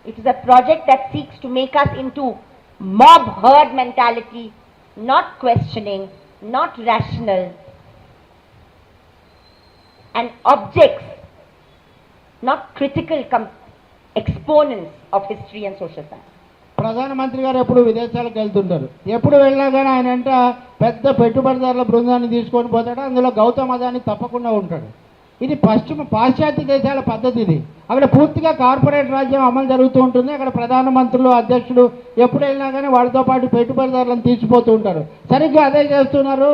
It is a project that seeks to make us into mob herd mentality, not questioning, not rational, and objects, not critical exponents of history and social science. ప్రధానమంత్రి గారు ఎప్పుడు విదేశాలకు వెళ్తుంటారు. ఎప్పుడు వెళ్ళినా కానీ ఆయన వెంట పెద్ద పెట్టుబడిదారుల బృందాన్ని తీసుకొని పోతాడు. అందులో గౌతమ్ అదాని తప్పకుండా ఉంటాడు. ఇది పాశ్చాత్య దేశాల పద్ధతి. ఇది అక్కడ పూర్తిగా కార్పొరేట్ రాజ్యం అమలు జరుగుతూ ఉంటుంది. అక్కడ ప్రధానమంత్రులు, అధ్యక్షుడు ఎప్పుడు వెళ్ళినా కానీ వాళ్ళతో పాటు పెట్టుబడిదారులను తీసిపోతూ ఉంటారు. సరిగ్గా అదే చేస్తున్నారు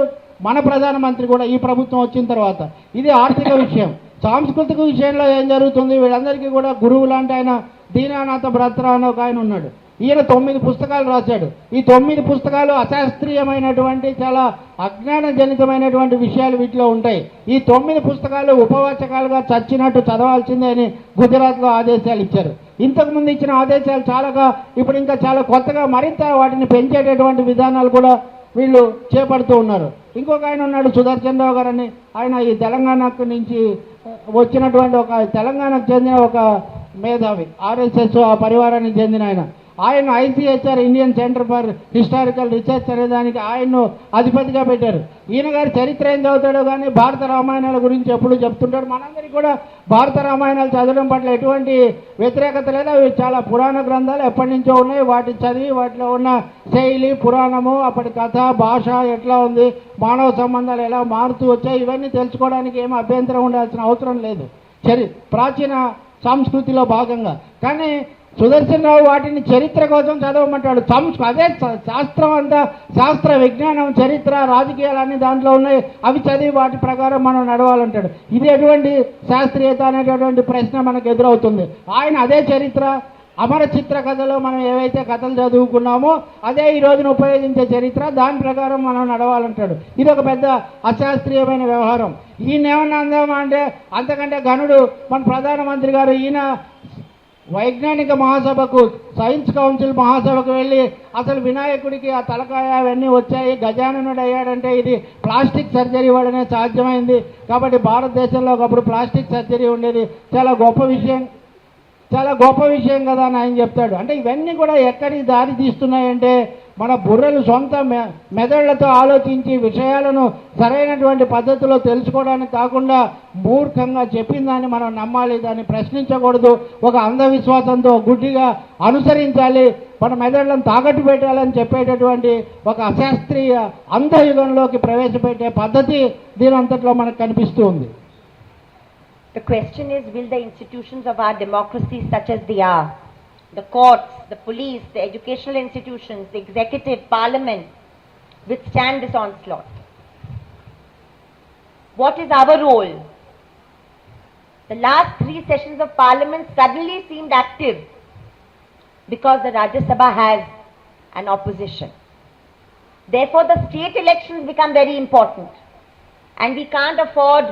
మన ప్రధానమంత్రి కూడా ఈ ప్రభుత్వం వచ్చిన తర్వాత. ఇది ఆర్థిక విషయం. సాంస్కృతిక విషయంలో ఏం జరుగుతుంది? వీళ్ళందరికీ కూడా గురువు లాంటి ఆయన దీనానాథ బ్రత్రా అని ఒక ఆయన ఉన్నాడు. ఈయన 9 పుస్తకాలు రాశాడు. ఈ 9 పుస్తకాలు అశాస్త్రీయమైనటువంటి, చాలా అజ్ఞానజనితమైనటువంటి విషయాలు వీటిలో ఉంటాయి. ఈ 9 పుస్తకాలు ఉపవాచకాలుగా చచ్చినట్టు చదవాల్సిందే అని గుజరాత్లో ఆదేశాలు ఇచ్చారు. ఇంతకుముందు ఇచ్చిన ఆదేశాలు చాలాగా ఇప్పుడు ఇంకా చాలా కొత్తగా మరింత వాటిని పెంచేటటువంటి విధానాలు కూడా వీళ్ళు చేపడుతూ ఉన్నారు. ఇంకొక ఆయన ఉన్నాడు సుదర్శన్ రావు గారు అని. ఆయన ఈ తెలంగాణకు నుంచి వచ్చినటువంటి తెలంగాణకు చెందిన ఒక మేధావి, ఆర్ఎస్ఎస్ ఆ పరివారానికి చెందిన ఆయన ICHR Indian centre for historical research అనే దానికి ఆయన్ను అధిపతిగా పెట్టారు. ఈయన గారి చరిత్ర ఏం చదువుతాడో కానీ భారత రామాయణాల గురించి ఎప్పుడు చెప్తుంటాడు. మనందరికీ కూడా భారత రామాయణాలు చదవడం పట్ల ఎటువంటి వ్యతిరేకత లేదు. అవి చాలా పురాణ గ్రంథాలు, ఎప్పటి నుంచో ఉన్నాయి. వాటి చదివి వాటిలో ఉన్న శైలి, పురాణము, అప్పటి కథ, భాష ఎట్లా ఉంది, మానవ సంబంధాలు ఎలా మారుతూ వచ్చాయి, ఇవన్నీ తెలుసుకోవడానికి ఏమీ అభ్యంతరం ఉండాల్సిన అవసరం లేదు ప్రాచీన సంస్కృతిలో భాగంగా. కానీ సుదర్శన్ రావు వాటిని చరిత్ర కోసం చదవమంటాడు. అదే శాస్త్రం అంతా, శాస్త్ర విజ్ఞానం, చరిత్ర, రాజకీయాలన్నీ దాంట్లో ఉన్నాయి. అవి చదివి వాటి ప్రకారం మనం నడవాలంటాడు. ఇది ఎటువంటి శాస్త్రీయత అనేటటువంటి ప్రశ్న మనకు ఎదురవుతుంది. ఆయన అదే చరిత్ర, అమర చిత్ర కథలో మనం ఏవైతే కథలు చదువుకున్నామో అదే ఈ రోజున ఉపయోగించే చరిత్ర, దాని ప్రకారం మనం నడవాలంటాడు. ఇది ఒక పెద్ద అశాస్త్రీయమైన వ్యవహారం. ఈయన ఏమన్నా అందామా అంటే అంతకంటే గనుడు మన ప్రధానమంత్రి గారు. ఈయన వైజ్ఞానిక మహాసభకు, సైన్స్ కౌన్సిల్ మహాసభకు వెళ్ళి అసలు వినాయకుడికి ఆ తలకాయ అవన్నీ వచ్చాయి, గజాననుడు అయ్యాడంటే ఇది ప్లాస్టిక్ సర్జరీ వల్లనే సాధ్యమైంది. కాబట్టి భారతదేశంలో ఒకప్పుడు ప్లాస్టిక్ సర్జరీ ఉండేది, చాలా గొప్ప విషయం కదా అని ఆయన చెప్తాడు. అంటే ఇవన్నీ కూడా ఎక్కడికి దారి తీస్తున్నాయంటే మన బుర్రలు సొంత మెదళ్లతో ఆలోచించి విషయాలను సరైనటువంటి పద్ధతిలో తెలుసుకోవడానికి కాకుండా మూర్ఖంగా చెప్పిన దాన్ని మనం నమ్మాలి, దాన్ని ప్రశ్నించకూడదు, ఒక అంధవిశ్వాసంతో గుడ్డిగా అనుసరించాలి, మన మెదళ్లను తాకట్టు పెట్టాలని చెప్పేటటువంటి ఒక అశాస్త్రీయ అంధయుగంలోకి ప్రవేశపెట్టే పద్ధతి దీని అంతట్లో మనకు కనిపిస్తూ ఉంది. The question is, will the institutions of our democracy, such as they are, the courts, the police, the educational institutions, the executive, parliament, withstand this onslaught? What is our role? The last 3 sessions of parliament suddenly seemed active because the Rajya Sabha has an opposition. Therefore, the state elections become very important. And we can't afford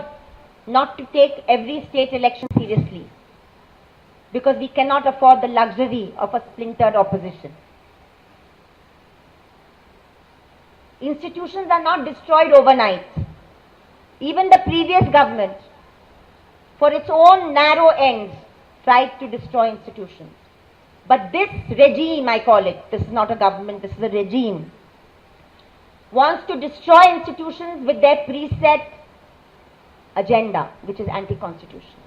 not to take every state election seriously, because we cannot afford the luxury of a splintered opposition. Institutions are not destroyed overnight. Even the previous government, for its own narrow ends, tried to destroy institutions. But this regime, I call it, this is not a government, this is a regime, wants to destroy institutions with their preset agenda, which is anti-constitutional.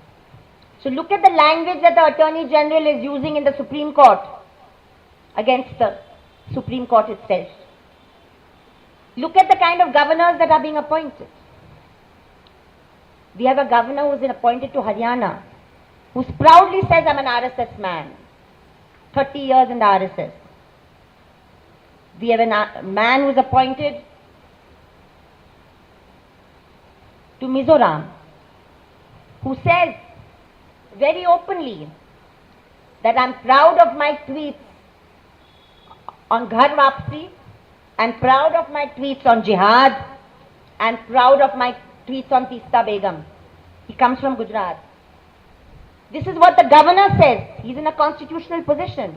So look at the language that the Attorney General is using in the Supreme Court against the Supreme Court itself. Look at the kind of governors that are being appointed. We have a governor who is appointed to Haryana, who proudly says, I'm an RSS man, 30 years in the RSS. We have a man who is appointed to Mizoram, who says very openly that I'm proud of my tweets on Ghar Wapsi, I'm proud of my tweets on jihad, I'm proud of my tweets on Tista Begum. He comes from Gujarat. This is what the governor says. He's in a constitutional position.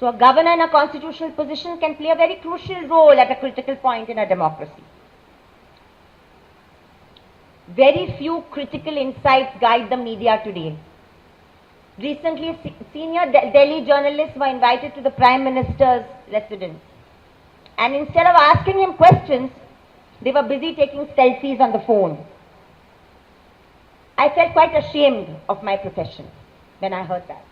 So a governor in a constitutional position can play a very crucial role at a critical point in a democracy. Very few critical insights guide the media today. Recently, senior Delhi journalists were invited to the Prime Minister's residence. And instead of asking him questions, they were busy taking selfies on the phone. I felt quite ashamed of my profession when I heard that.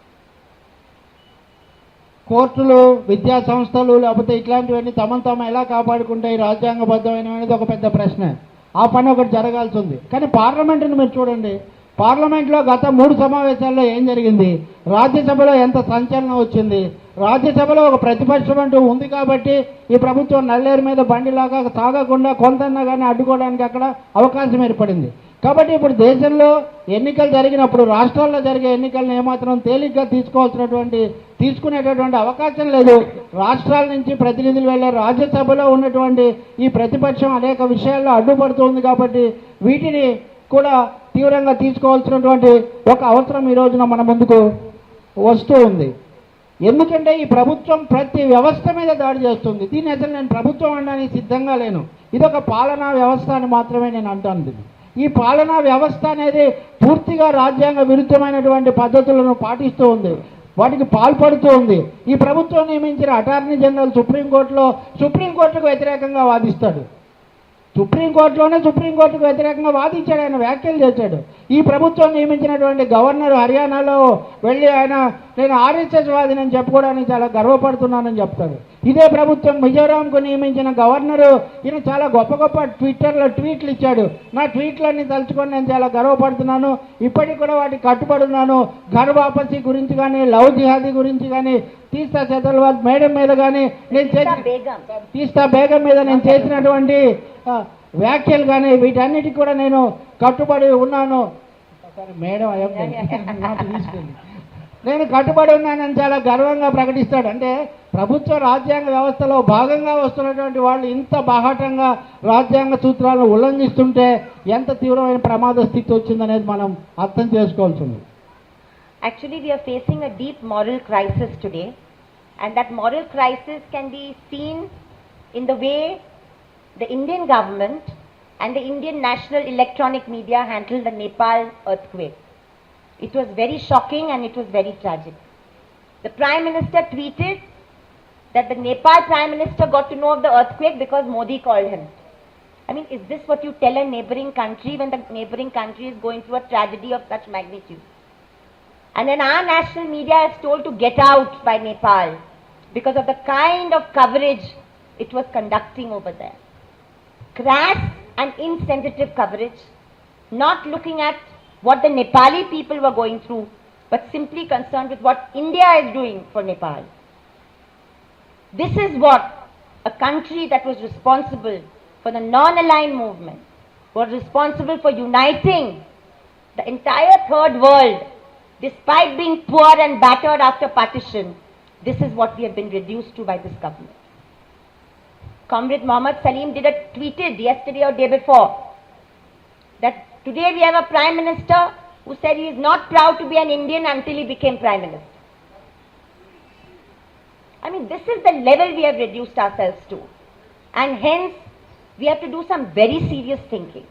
కోర్టులు, విద్యా సంస్థలు లేకపోతే ఇట్లాంటివన్నీ తమను తాము ఎలా కాపాడుకుంటాయి రాజ్యాంగబద్ధమైన అనేది ఒక పెద్ద ప్రశ్న. ఆ పని ఒకటి జరగాల్సి ఉంది. కానీ పార్లమెంటును మీరు చూడండి, పార్లమెంట్లో గత 3 సమావేశాల్లో ఏం జరిగింది, రాజ్యసభలో ఎంత సంచలనం వచ్చింది. రాజ్యసభలో ఒక ప్రతిపక్షం అంటూ ఉంది కాబట్టి ఈ ప్రభుత్వం నల్లేరు మీద బండిలాగా సాగకుండా కొంతన్నా కానీ అడ్డుకోవడానికి అక్కడ అవకాశం ఏర్పడింది. కాబట్టి ఇప్పుడు దేశంలో ఎన్నికలు జరిగినప్పుడు రాష్ట్రాల్లో జరిగే ఎన్నికలను ఏమాత్రం తేలిగ్గా తీసుకునేటటువంటి అవకాశం లేదు. రాష్ట్రాల నుంచి ప్రతినిధులు వెళ్ళే రాజ్యసభలో ఉన్నటువంటి ఈ ప్రతిపక్షం అనేక విషయాల్లో అడ్డుపడుతుంది. కాబట్టి వీటిని కూడా తీవ్రంగా తీసుకోవాల్సినటువంటి ఒక అవసరం ఈ రోజున మన ముందుకు వస్తూ ఉంది. ఎందుకంటే ఈ ప్రభుత్వం ప్రతి వ్యవస్థ మీద దాడి చేస్తుంది. దీన్ని అసలు నేను ప్రభుత్వం అనడానికి సిద్ధంగా లేను. ఇదొక పాలనా వ్యవస్థ అని మాత్రమే నేను అంటాను. ఈ పాలనా వ్యవస్థ అనేది పూర్తిగా రాజ్యాంగ విరుద్ధమైనటువంటి పద్ధతులను పాటిస్తూ ఉంది, వాటికి పాల్పడుతూ ఉంది. ఈ ప్రభుత్వం నియమించిన అటార్నీ జనరల్ సుప్రీంకోర్టుకు వ్యతిరేకంగా వాదిస్తాడు. సుప్రీంకోర్టుకు వ్యతిరేకంగా వాదించాడు, ఆయన వ్యాఖ్యలు చేశాడు. ఈ ప్రభుత్వం నియమించినటువంటి గవర్నర్ హర్యానాలో వెళ్ళి ఆయన నేను ఆర్ఎస్ఎస్ వాదిని చెప్పుకోవడానికి చాలా గర్వపడుతున్నానని చెప్తాడు. ఇదే ప్రభుత్వం మిజోరాంకు నియమించిన గవర్నరు ఈయన చాలా గొప్ప ట్విట్టర్లో ట్వీట్లు ఇచ్చాడు. నా ట్వీట్లన్నీ తలుచుకొని నేను చాలా గర్వపడుతున్నాను, ఇప్పటికి కూడా వాటికి కట్టుబడి ఉన్నాను. ఘర్ వాపసీ గురించి కానీ, లవ్ జిహాదీ గురించి కానీ, తీస్తా సెతల్వాద్ మేడం మీద కానీ, తీస్తా బేగం మీద నేను చేసినటువంటి వ్యాఖ్యలు కానీ వీటన్నిటికి కూడా నేను కట్టుబడి ఉన్నాను. మేడం నేను కట్టుబడి ఉన్నానని చాలా గర్వంగా ప్రకటిస్తాడు. అంటే ప్రభుత్వ రాజ్యాంగ వ్యవస్థలో భాగంగా వస్తున్నటువంటి వాళ్ళు ఇంత బాహాటంగా రాజ్యాంగ సూత్రాలను ఉల్లంఘిస్తుంటే ఎంత తీవ్రమైన ప్రమాద స్థితి వచ్చిందనేది మనం అర్థం చేసుకోవాల్సి ఉంది. Actually, we are facing a deep moral crisis today, and that moral crisis can be seen in the way the Indian government and the Indian national electronic media handled the Nepal earthquake. It was very shocking and it was very tragic. The Prime Minister tweeted that the Nepal Prime Minister got to know of the earthquake because Modi called him. I mean, is this what you tell a neighboring country when the neighboring country is going through a tragedy of such magnitude? And then our national media is told to get out by Nepal because of the kind of coverage it was conducting over there. Crass and insensitive coverage, not looking at what the Nepali people were going through, but simply concerned with what India is doing for Nepal. This is what a country that was responsible for the non-aligned movement, was responsible for uniting the entire third world, despite being poor and battered after partition, this is what we have been reduced to by this government. Comrade Mohammad Salim tweeted yesterday or day before that today we have a Prime Minister who said he is not proud to be an Indian until he became Prime Minister. I mean, this is the level we have reduced ourselves to. And hence, we have to do some very serious thinking.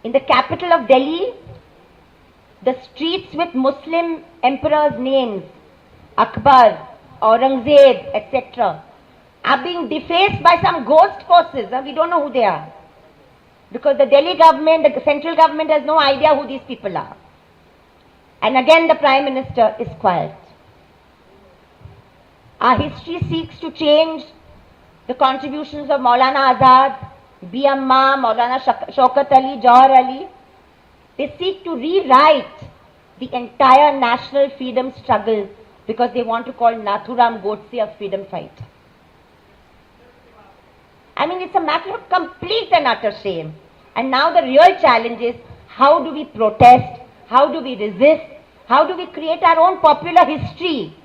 In the capital of Delhi, the streets with Muslim emperors' names, Akbar, Aurangzeb, etc., are being defaced by some ghost forces. We don't know who they are. Because the Delhi government, the central government has no idea who these people are. And again, the Prime Minister is quiet. Our history seeks to change the contributions of Maulana Azad, B. Amma, Maulana Shaukat Ali, Jawhar Ali. They seek to rewrite the entire national freedom struggle because they want to call Nathuram Godse a freedom fighter. I mean, it's a matter of complete and utter shame. And now the real challenge is, how do we protest? How do we resist? How do we create our own popular history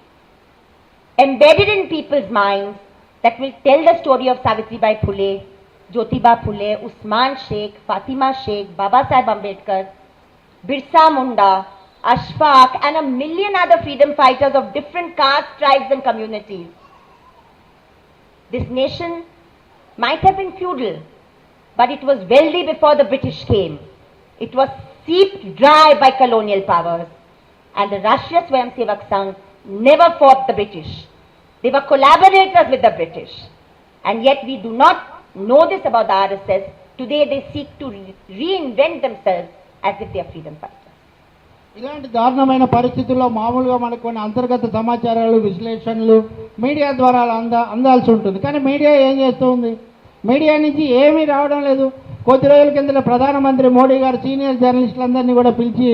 embedded in people's minds that will tell the story of Savitribai Phule, Jyotiba Phule, Usman Sheikh, Fatima Sheikh, Baba Saheb Ambedkar, Birsa Munda, Ashfaq, and a million other freedom fighters of different castes, tribes and communities. This nation might have been feudal, but it was wealthy before the British came. It was seeped dry by colonial powers. And the Rashtriya Swayamsevak Sangh never fought the British. They were collaborators with the British. And yet we do not know this about the RSS. Today they seek to reinvent themselves as if they are freedom fighters. ఇలాంటి దారుణమైన పరిస్థితుల్లో మామూలుగా మనకు కొన్ని అంతర్గత సమాచారాలు, విశ్లేషణలు media ద్వారా అందాల్సి ఉంటుంది. కానీ మీడియా ఏం చేస్తుంది? మీడియా నుంచి ఏమీ రావడం లేదు. కొద్ది రోజుల కింద ప్రధానమంత్రి మోడీ గారు సీనియర్ జర్నలిస్టులందరినీ కూడా పిలిచి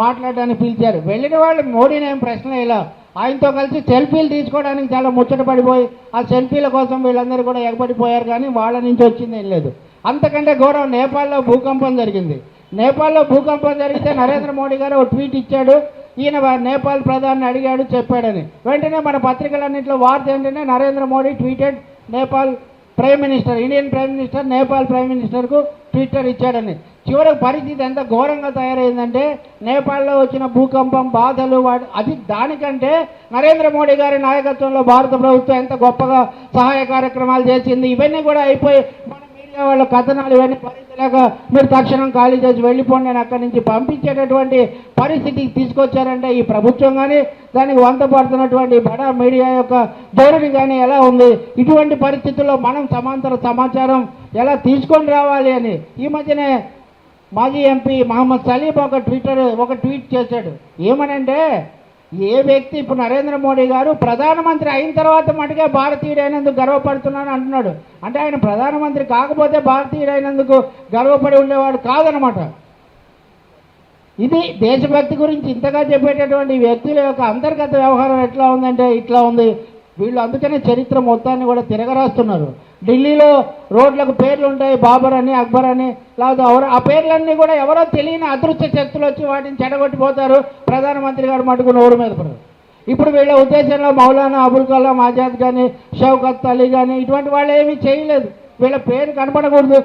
మాట్లాడడానికి పిలిచారు. వెళ్ళిన వాళ్ళు మోడీని ఏం ప్రశ్న ఇలా ఆయనతో కలిసి సెల్ఫీలు తీసుకోవడానికి చాలా ముచ్చట పడిపోయి ఆ సెల్ఫీల కోసం వీళ్ళందరూ కూడా ఎగబడిపోయారు. కానీ వాళ్ళ నుంచి వచ్చింది ఏం లేదు. అంతకంటే ఘోరం నేపాల్లో భూకంపం జరిగింది. నేపాల్లో భూకంపం జరిగితే నరేంద్ర మోడీ గారు ఒక ట్వీట్ ఇచ్చాడు. ఈయన నేపాల్ ప్రధాని అడిగాడు, చెప్పాడని. వెంటనే మన పత్రికలన్నింటిలో వార్త ఏంటంటే Narendra Modi tweeted Nepal prime minister, Indian prime minister Nepal prime మినిస్టర్కు ట్విట్టర్ ఇచ్చాడని. చివరికి పరిస్థితి ఎంత ఘోరంగా తయారైందంటే నేపాల్లో వచ్చిన భూకంపం బాధలు అది దానికంటే నరేంద్ర మోడీ గారి నాయకత్వంలో భారత ప్రభుత్వం ఎంత గొప్పగా సహాయ కార్యక్రమాలు చేసింది. ఇవన్నీ కూడా అయిపోయి మన మీడియా వాళ్ళ కథనాలు ఇవన్నీ భరించలేక మీరు తక్షణం ఖాళీ చేసి వెళ్ళిపోండి అని అక్కడి నుంచి పంపించేటటువంటి పరిస్థితికి తీసుకొచ్చారంటే ఈ ప్రభుత్వం కానీ దానికి వంత పడుతున్నటువంటి బడా మీడియా యొక్క ధోరణి కానీ ఎలా ఉంది? ఇటువంటి పరిస్థితుల్లో మనం సమాంతర సమాచారం ఎలా తీసుకొని రావాలి అని ఈ మధ్యనే మాజీ ఎంపీ మహమ్మద్ సలీం ఒక ట్వీట్ చేశాడు. ఏమనంటే, ఏ వ్యక్తి ఇప్పుడు నరేంద్ర మోడీ గారు ప్రధానమంత్రి అయిన తర్వాత మటుకే భారతీయుడైనందుకు గర్వపడుతున్నాను అంటున్నాడు. అంటే ఆయన ప్రధానమంత్రి కాకపోతే భారతీయుడైనందుకు గర్వపడి ఉండేవాడు కాదనమాట. ఇది దేశభక్తి గురించి ఇంతగా చెప్పేటటువంటి వ్యక్తుల యొక్క అంతర్గత వ్యవహారం ఎట్లా ఉందంటే ఇట్లా ఉంది. వీళ్ళు అందుకనే చరిత్ర మొత్తాన్ని కూడా తిరగరాస్తున్నారు. ఢిల్లీలో రోడ్లకు పేర్లు ఉంటాయి, బాబర్ అని, అక్బర్ అని, లేకపోతే ఆ పేర్లన్నీ కూడా ఎవరో తెలియని అదృశ్య శక్తులు వచ్చి వాటిని చెడగొట్టిపోతారు. ప్రధానమంత్రి గారు మటుకు నోరు మీద పడరు. ఇప్పుడు వీళ్ళ ఉద్దేశంలో మౌలానా అబుల్ కలాం ఆజాద్ కానీ, షౌకత్ అలీ కానీ ఇటువంటి వాళ్ళు ఏమీ చేయలేదు. వీళ్ళ పేరు కనపడకూడదు.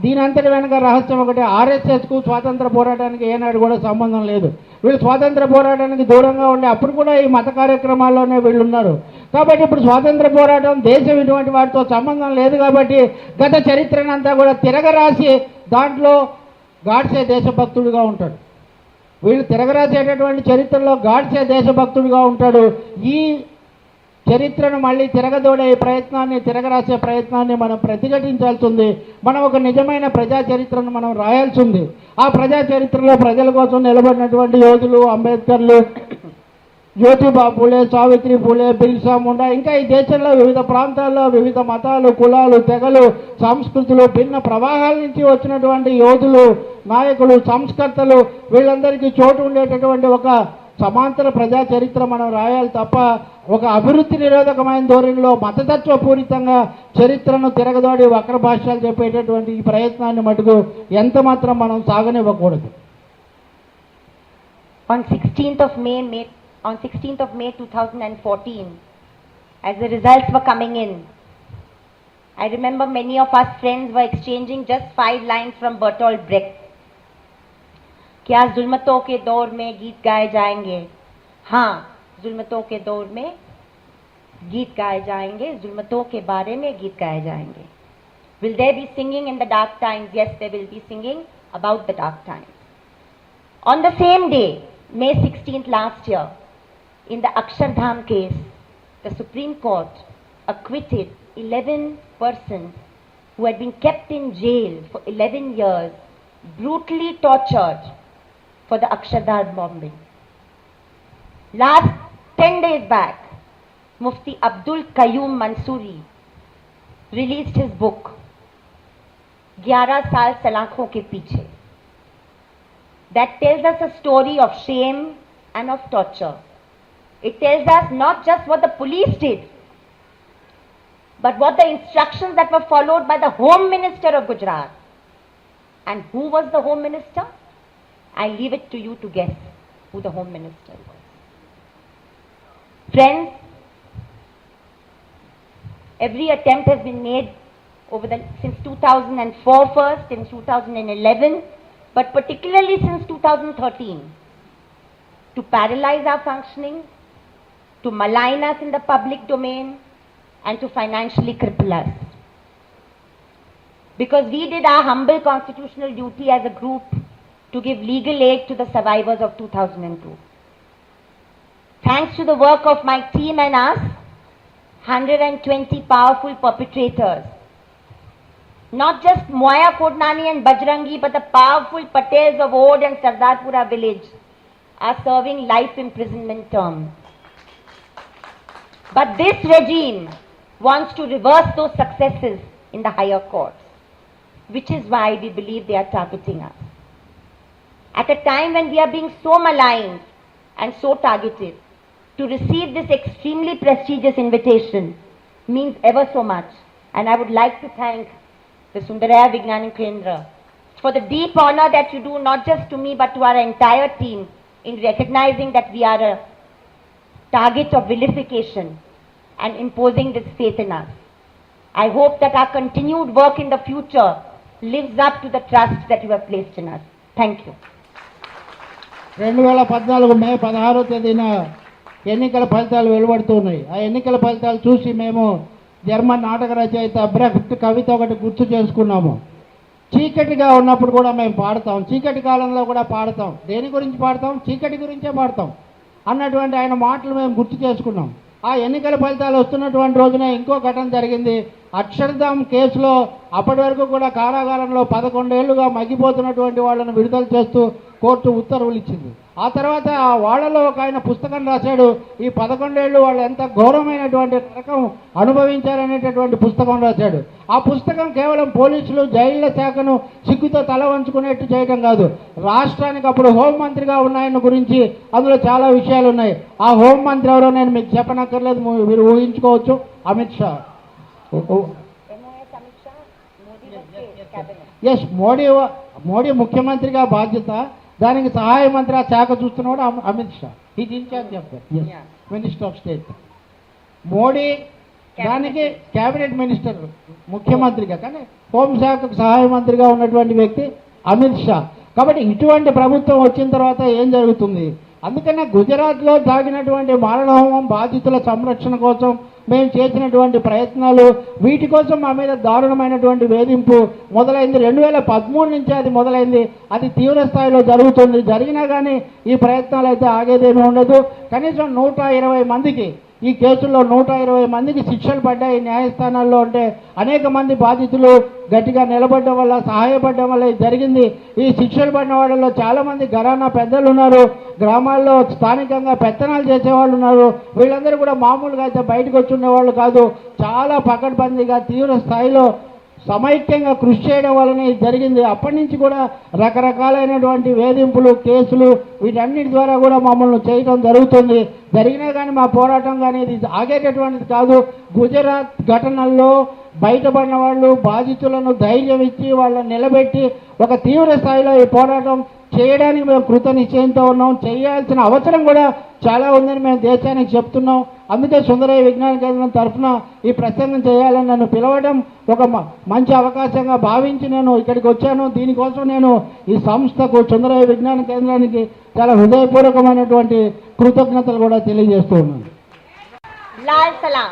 దీని అంతటి వెనక రహస్యం ఒకటి, ఆర్ఎస్ఎస్కు స్వాతంత్ర పోరాటానికి ఏనాడు కూడా సంబంధం లేదు. వీళ్ళు స్వాతంత్ర పోరాటానికి దూరంగా ఉండి అప్పుడు కూడా ఈ మత కార్యక్రమాల్లోనే వీళ్ళు ఉన్నారు. కాబట్టి ఇప్పుడు స్వాతంత్ర పోరాటం దేశం ఇటువంటి వాటితో సంబంధం లేదు. కాబట్టి గత చరిత్రనంతా కూడా తిరగరాసి దాంట్లో గాడ్సే దేశభక్తుడిగా ఉంటాడు. వీళ్ళు తిరగరాసేటటువంటి చరిత్రలో గాడ్సే దేశభక్తుడిగా ఉంటాడు. ఈ చరిత్రను మళ్ళీ తిరగదోడే ప్రయత్నాన్ని, తిరగరాసే ప్రయత్నాన్ని మనం ప్రతిఘటించాల్సి ఉంది. మనం ఒక నిజమైన ప్రజా చరిత్రను మనం రాయాల్సి ఉంది. ఆ ప్రజా చరిత్రలో ప్రజల కోసం నిలబడినటువంటి యోధులు, అంబేద్కర్లు, జ్యోతిబా పూలే, సావిత్రి పూలే, బిర్సా ముండా, ఇంకా ఈ దేశంలో వివిధ ప్రాంతాల్లో వివిధ మతాలు, కులాలు, తెగలు, సంస్కృతులు, భిన్న ప్రవాహాల నుంచి వచ్చినటువంటి యోధులు, నాయకులు, సంస్కర్తలు, వీళ్ళందరికీ చోటు ఉండేటటువంటి ఒక సమాంతర ప్రజా చరిత్ర మనం రాయాలి తప్ప ఒక అభివృద్ధి నిరోధకమైన ధోరణిలో మతతత్వపూరితంగా చరిత్రను తిరగదోడి వక్ర భాష్యాలు చెప్పేటటువంటి ఈ ప్రయత్నాన్ని మటుకు ఎంత మాత్రం మనం సాగనివ్వకూడదు. On 16th of May 2014, as the results were coming in, I remember many of us friends were exchanging just 5 lines from Bertolt Brecht. क्या जुल्मतों के दौर में गीत गाए जाएंगे? हाँ, जुल्मतों के दौर में गीत गाए जाएंगे, जुल्मतों के बारे में गीत गाए जाएंगे. Will there be singing in the dark times? Yes, there will be singing about the dark times. On the same day, May 16th last year, in the Akshardham case, the Supreme Court acquitted 11 persons who had been kept in jail for 11 years, brutally tortured for the Akshardham bombing. Last 10 days back, Mufti Abdul Qayyum Mansoori released his book, 11 साल सलाखों के पीछे, that tells us a story of shame and of torture. It tells us not just what the police did, but what the instructions that were followed by the Home Minister of Gujarat. And who was the Home Minister? I leave it to you to guess who the Home Minister was. Friends, every attempt has been made since 2004 first, in 2011, but particularly since 2013, to paralyze our functioning, to malign us in the public domain, and to financially cripple us. Because we did our humble constitutional duty as a group to give legal aid to the survivors of 2002. Thanks to the work of my team and us, 120 powerful perpetrators, not just Moya Kodnani and Bajrangi, but the powerful Patels of Ode and Sardarpura village, are serving life imprisonment terms. But this regime wants to reverse those successes in the higher courts, which is why we believe they are targeting us. At a time when we are being so maligned and so targeted, to receive this extremely prestigious invitation means ever so much. And I would like to thank the Sundaraya Vijnana Kendra for the deep honor that you do not just to me but to our entire team in recognizing that we are a target of vilification and imposing this faith in us. I hope that our continued work in the future lives up to the trust that you have placed in us. Thank you. 2014 మే 16వ తేదీన ఎన్నికల ఫలితాలు వెలువడుతున్నాయి. ఆ ఎన్నికల ఫలితాలు చూసి మేము German నాటక రచయిత బ్రెఖ్ట్ కవిత ఒకటి గుర్తు చేసుకున్నాము. చీకటిగా ఉన్నప్పుడు కూడా మేము పాడతాం, చీకటి కాలంలో కూడా పాడతాం. దేని గురించి పాడతాం? చీకటి గురించే పాడతాం అన్నటువంటి ఆయన మాటలు మేము గుర్తు చేసుకున్నాం. ఆ ఎన్నికల ఫలితాలు వస్తున్నటువంటి రోజున ఇంకో ఘటన జరిగింది. అక్షర్ధామ్ కేసులో అప్పటి వరకు కూడా కారాగారంలో 11 ఏళ్లుగా మగ్గిపోతున్నటువంటి వాళ్ళను విడుదల చేస్తూ కోర్టు ఉత్తర్వులు ఇచ్చింది. ఆ తర్వాత వాళ్ళలో ఒక ఆయన పుస్తకం రాశాడు. ఈ 11 ఏళ్ళు వాళ్ళు ఎంత ఘోరమైనటువంటి నరకం అనుభవించారనేటటువంటి పుస్తకం రాశాడు. ఆ పుస్తకం కేవలం పోలీసులు జైళ్ల శాఖను సిగ్గుతో తల వంచుకునేట్టు చేయడం కాదు, రాష్ట్రానికి అప్పుడు హోంమంత్రిగా ఉన్న ఆయన గురించి అందులో చాలా విషయాలు ఉన్నాయి. ఆ హోంమంత్రి ఎవరో నేను మీకు చెప్పనక్కర్లేదు, మీరు ఊహించుకోవచ్చు. అమిత్ షా. ఎస్, మోడీ ముఖ్యమంత్రిగా బాధ్యత, దానికి సహాయ మంత్రి ఆ శాఖ చూస్తున్నాడు అమిత్ షా. ఇది incharge of minister of state. Modi దానికి క్యాబినెట్ మినిస్టర్ ముఖ్యమంత్రిగా, కానీ హోంశాఖకు సహాయ మంత్రిగా ఉన్నటువంటి వ్యక్తి అమిత్ షా. కాబట్టి ఇటువంటి ప్రభుత్వం వచ్చిన తర్వాత ఏం జరుగుతుంది? అందుకనే గుజరాత్లో సాగినటువంటి మారణహోమం బాధితుల సంరక్షణ కోసం మేము చేసినటువంటి ప్రయత్నాలు, వీటి కోసం మా మీద దారుణమైనటువంటి వేధింపు మొదలైంది. 2013 నుంచి అది మొదలైంది. అది తీవ్ర స్థాయిలో జరుగుతుంది. జరిగినా కానీ ఈ ప్రయత్నాలు అయితే ఆగేదేమీ ఉండదు. కనీసం 120 మందికి ఈ కేసుల్లో 120 మందికి శిక్షలు పడ్డాయి న్యాయస్థానాల్లో. అంటే అనేక మంది బాధితులు గట్టిగా నిలబడడం వల్ల, సహాయపడడం వల్ల ఇది జరిగింది. ఈ శిక్షలు పడిన వాళ్ళలో చాలామంది ఘరానా పెద్దలు ఉన్నారు, గ్రామాల్లో స్థానికంగా పెత్తనాలు చేసేవాళ్ళు ఉన్నారు. వీళ్ళందరూ కూడా మామూలుగా అయితే బయటకు వచ్చి ఉండేవాళ్ళు కాదు. చాలా పకడ్బందీగా తీవ్ర స్థాయిలో సమైక్యంగా కృషి చేయడం వల్లనే ఇది జరిగింది. అప్పటి నుంచి కూడా రకరకాలైనటువంటి వేధింపులు, కేసులు, వీటన్నిటి ద్వారా కూడా మమ్మల్ని చేయడం జరుగుతుంది. జరిగినా కానీ మా పోరాటం కానీ ఇది ఆగేటటువంటిది కాదు. గుజరాత్ ఘటనల్లో బయటపడిన వాళ్ళు, బాధితులను ధైర్యం ఇచ్చి వాళ్ళని నిలబెట్టి ఒక తీవ్ర స్థాయిలో ఈ పోరాటం చేయడానికి మేము కృత నిశ్చయంతో ఉన్నాం. చేయాల్సిన అవసరం కూడా చాలా ఉందని మేము దేశానికి చెప్తున్నాం. అందుకే సుందరయ్య విజ్ఞాన కేంద్రం తరఫున ఈ ప్రసంగం చేయాలని నన్ను పిలవడం ఒక మంచి అవకాశంగా భావించి నేను ఇక్కడికి వచ్చాను. దీనికోసం నేను ఈ సంస్థకు సుందరయ్య విజ్ఞాన కేంద్రానికి చాలా హృదయపూర్వకమైనటువంటి కృతజ్ఞతలు కూడా తెలియజేస్తూ ఉన్నాను. లాల్ సలాం.